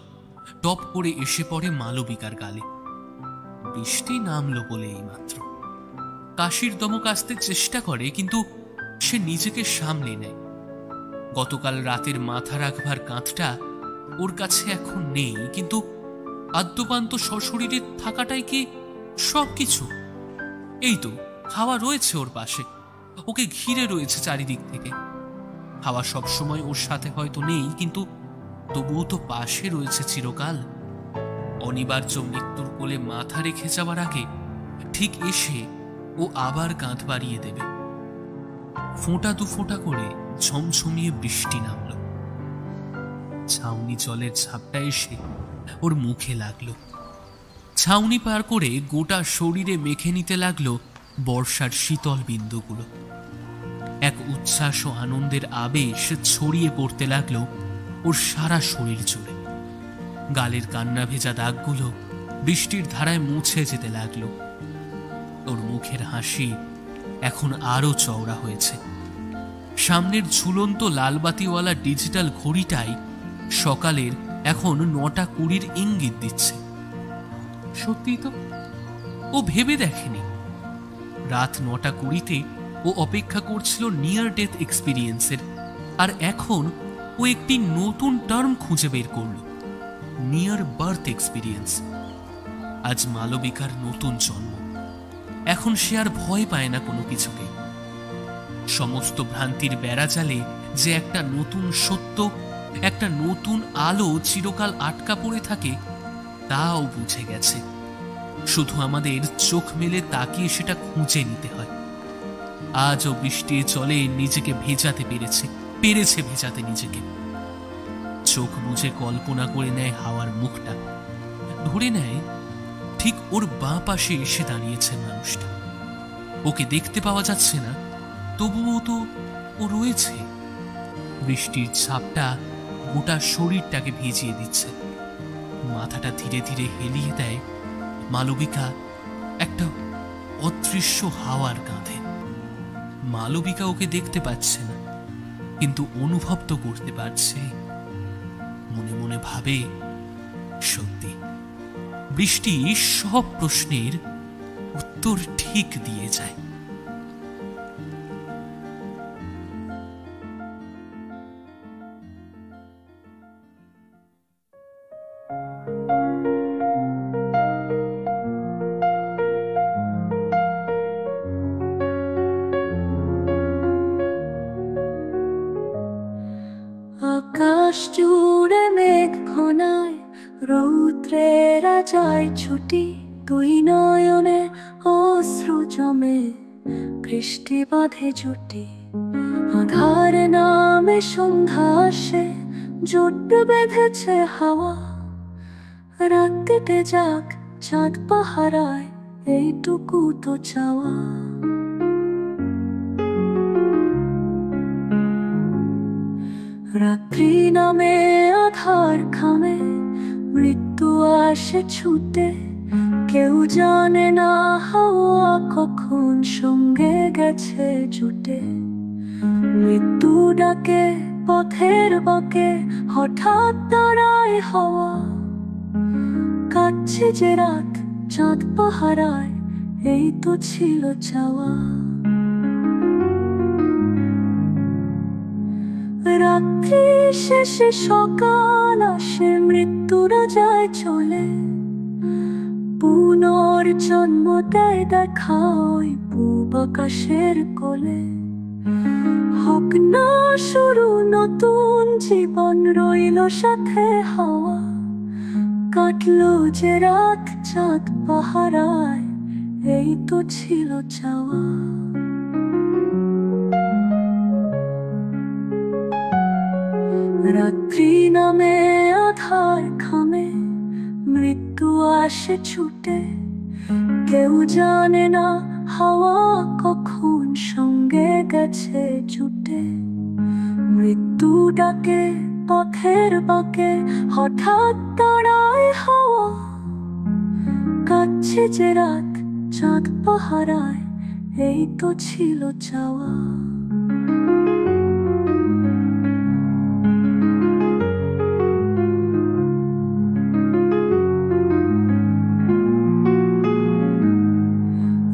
টপ করে এসে পড়ে মালবিকার গালে। বৃষ্টি নামলো বলে এইমাত্র। কাশির দমক আসতে চেষ্টা করে, কিন্তু সে নিজেকে সামলে নেয়। গতকাল রাতের মাথা রাখবার কাঁধটা ওর কাছে এখন নেই, কিন্তু আদ্যপান্ত সশরীরে থাকাটাই কি সবকিছু? এই তো হাওয়া রয়েছে ওর পাশে, ওকে ঘিরে রয়েছে চারিদিক থেকে। হাওয়া সবসময় ওর সাথে হয়তো নেই, কিন্তু তবুও তো পাশে রয়েছে চিরকাল। অনিবার্য মৃত্যুর কোলে মাথা রেখে যাওয়ার আগে ঠিক এসে ও আবার কাঁধ বাড়িয়ে দেবে। ফোঁটা দু ফোঁটা করে ঝমঝমিয়ে বৃষ্টি নামল। ছাউনি জলের ঝাপটা এসে ওর মুখে লাগলো। ছাউনি পার করে গোটা শরীরে মেখে নিতে লাগলো বর্ষার শীতল বিন্দুগুলো। এক উচ্ছ্বাস ও আনন্দের আবেশ ছড়িয়ে পড়তে লাগলো ওর সারা শরীর জুড়ে। গালের কান্না ভেজা দাগগুলো বৃষ্টির ধারায় মুছে যেতে লাগলো। ওর মুখের হাসি এখন আরো চওড়া হয়েছে। সামনের ঝুলন্ত লালবাতিওয়ালা ডিজিটাল ঘড়িটাই সকালের এখন 9:20 ইঙ্গিত দিচ্ছে। সত্যি তো ও ভেবে দেখেনি। রাত 9:20 ও অপেক্ষা করছিল নিয়ার ডেথ এক্সপিরিয়েন্সের, আর এখন ও একটি নতুন টার্ম খুঁজে বের করল, নিয়ার বার্থ এক্সপিরিয়েন্স। আজ মালবিকার নতুন জন্ম। এখন সে আর ভয় পায় না কোনো কিছুকে। সমস্ত ভ্রান্তির বেড়াজালে যে একটা নতুন সত্য, একটা নতুন আলো চিরকাল আটকা পড়ে থাকে, তাও বুঝে গেছে। শুধু আমাদের চোখ মেলে তাকিয়ে সেটা খুঁজে নিতে হয়। আজও বৃষ্টির জলে নিজেকে ভেজাতে পেরেছে ভেজাতে নিজেকে। চোখ বুঝে কল্পনা করে নেয় হাওয়ার মুখটা, ধরে নেয় ঠিক ওর বাঁ পাশে এসে দাঁড়িয়েছে মানুষটা। ওকে দেখতে পাওয়া যাচ্ছে না, তবুও তো ও রয়েছে। বৃষ্টির ছাপটা গোটা শরীরটাকে ভিজিয়ে দিচ্ছে। মাথাটা ধীরে ধীরে হেলিয়ে দেয় মালবিকা একটা অদৃশ্য হাওয়ার কাঁধে। মালবিকা ওকে দেখতে পাচ্ছে না, কিন্তু অনুভব তো করতে পারছে। মনে মনে ভাবে, সত্যি বৃষ্টি সব প্রশ্নের উত্তর ঠিক দিয়ে যায়। আকাশ জুড়ে মেঘ ঘনায়, রৌদ্রেরা যায় ছুটি, তুই নয়নে অশ্রু জমে, বৃষ্টি বাঁধে জুটি। আধার নামে সন্ধ্যা আসে, জোট বেঁধেছে হাওয়া। রাত কেটে যাক, চাঁদ পাহারায়, এইটুকু তো চাওয়া। রাত্রি নামে আধার খামে, মৃত্যু আসে ছুটে, কেউ জানে না হাওয়া কখন সঙ্গে গেছে জুটে। মৃত্যু ডাকে পথের বাঁকে, হঠাৎ দাঁড়ায় হাওয়া। কাটছে যে রাত, চাঁদ পাহারায়, এই তো ছিল চাওয়া। রাত্রি শেষে সকাল আসে, মৃত্যুরা যায় চলে, পুনর্জন্ম দেয় দেখা ওই পূব আকাশের কোলে। হোক না শুরু নতুন জীবন, রইল সাথে হাওয়া। কাটলো যে রাত, চাঁদ পাহারায়, এই তো ছিল চাওয়া। রাত্রি নামে আধার খামে, মৃত্যু আসে ছুটে, কেউ জানে না হাওয়া কখন সঙ্গে গেছে জুটে। মৃত্যু ডাকে পথের বাঁকে, হঠাৎ দাঁড়ায় হাওয়া। কাটছে যে রাত, চাঁদ পাহারায়, এই তো ছিল চাওয়া।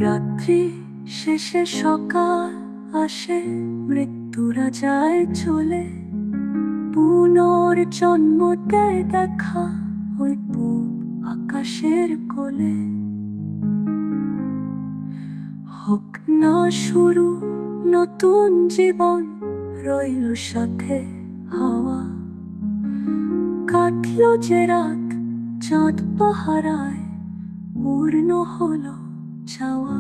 রাত্রি শেষে সকাল আসে, মৃত্যুরা যায় চলে, পুনর্জন্ম দেয় দেখা ওই পূব আকাশের কোলে। হোক না শুরু নতুন জীবন, রইল সাথে হাওয়া। কাটলো যে রাত, চাঁদ পাহারায়, পূর্ণ হলো চাওয়া।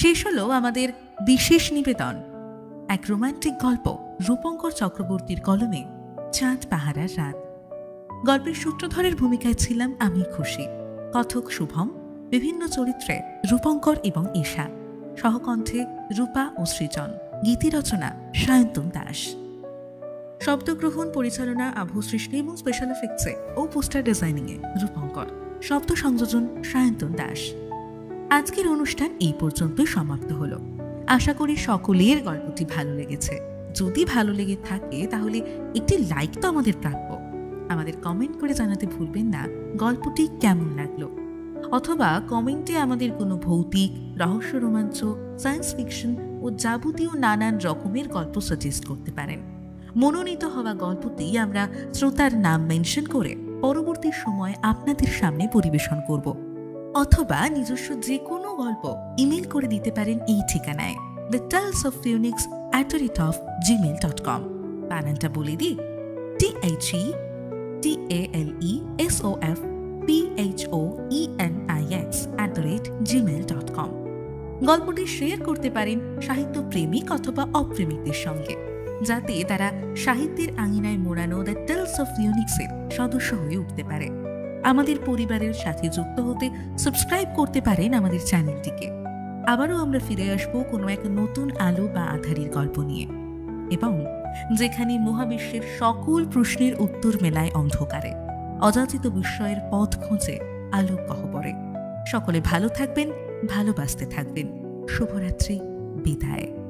শেষ হলো আমাদের বিশেষ নিবেদন, এক রোমান্টিক গল্প রূপঙ্কর চক্রবর্তীর কলমে চাঁদ পাহারার রাত। গল্পের সূত্রধরের ভূমিকায় ছিলাম আমি খুশি, কথক শুভম, বিভিন্ন চরিত্রে রূপঙ্কর এবং ঈশা, সহকণ্ঠে রূপা ও সৃজন, গীতি রচনা সায়ন্তন দাস। শব্দগ্রহণ, পরিচালনা, আবহ সৃষ্টি এবং স্পেশাল এফেক্টসে ও পোস্টার ডিজাইনিংয়ে রূপঙ্কর, শব্দ সংযোজন সায়ন্তন দাস। আজকের অনুষ্ঠান এই পর্যন্তই সমাপ্ত হলো। আশা করি সকলের গল্পটি ভালো লেগেছে। যদি ভালো লেগে থাকে তাহলে একটি লাইক তো আমাদের প্রাপ্য। আমাদের কমেন্ট করে জানাতে ভুলবেন না গল্পটি কেমন লাগলো, অথবা কমেন্টে আমাদের কোনো ভৌতিক, রহস্য, রোমাঞ্চ, সায়েন্স ফিকশন ও যাবতীয় নানান রকমের গল্প সাজেস্ট করতে পারেন। মনোনীত হওয়া গল্পতেই আমরা শ্রোতার নাম মেনশন করে পরবর্তী সময় আপনাদের সামনে পরিবেশন করব। অথবা নিজস্ব যে কোনো গল্প ইমেল করে দিতে পারেন এই ঠিকানায় thetalesofphoenix@gmail.com। বানানটা বলে দিই, THETALESOFPHOENIX@gmail.com। গল্পটি শেয়ার করতে পারেন সাহিত্য প্রেমিক অথবা অপ্রেমিকদের সঙ্গে, যাতে তারা সাহিত্যের আঙিনায় মোড়ানো দ্য টেলস অফ ফিওনিক্সের সদস্য হয়ে উঠতে পারে। আমাদের পরিবারের সাথে যুক্ত হতে সাবস্ক্রাইব করতে পারেন আমাদের চ্যানেলটিকে। আবারও আমরা ফিরে আসবো কোনো এক নতুন আলো বা আধারির গল্প নিয়ে, এবং যেখানে মহাবিশ্বের সকল প্রশ্নের উত্তর মেলায় অন্ধকারে, অযাচিত বিস্ময়ের পথ খোঁজে আলোক গহ্বরে। সকলে ভালো থাকবেন, ভালোবাসতে থাকবেন। শুভরাত্রি, বিদায়।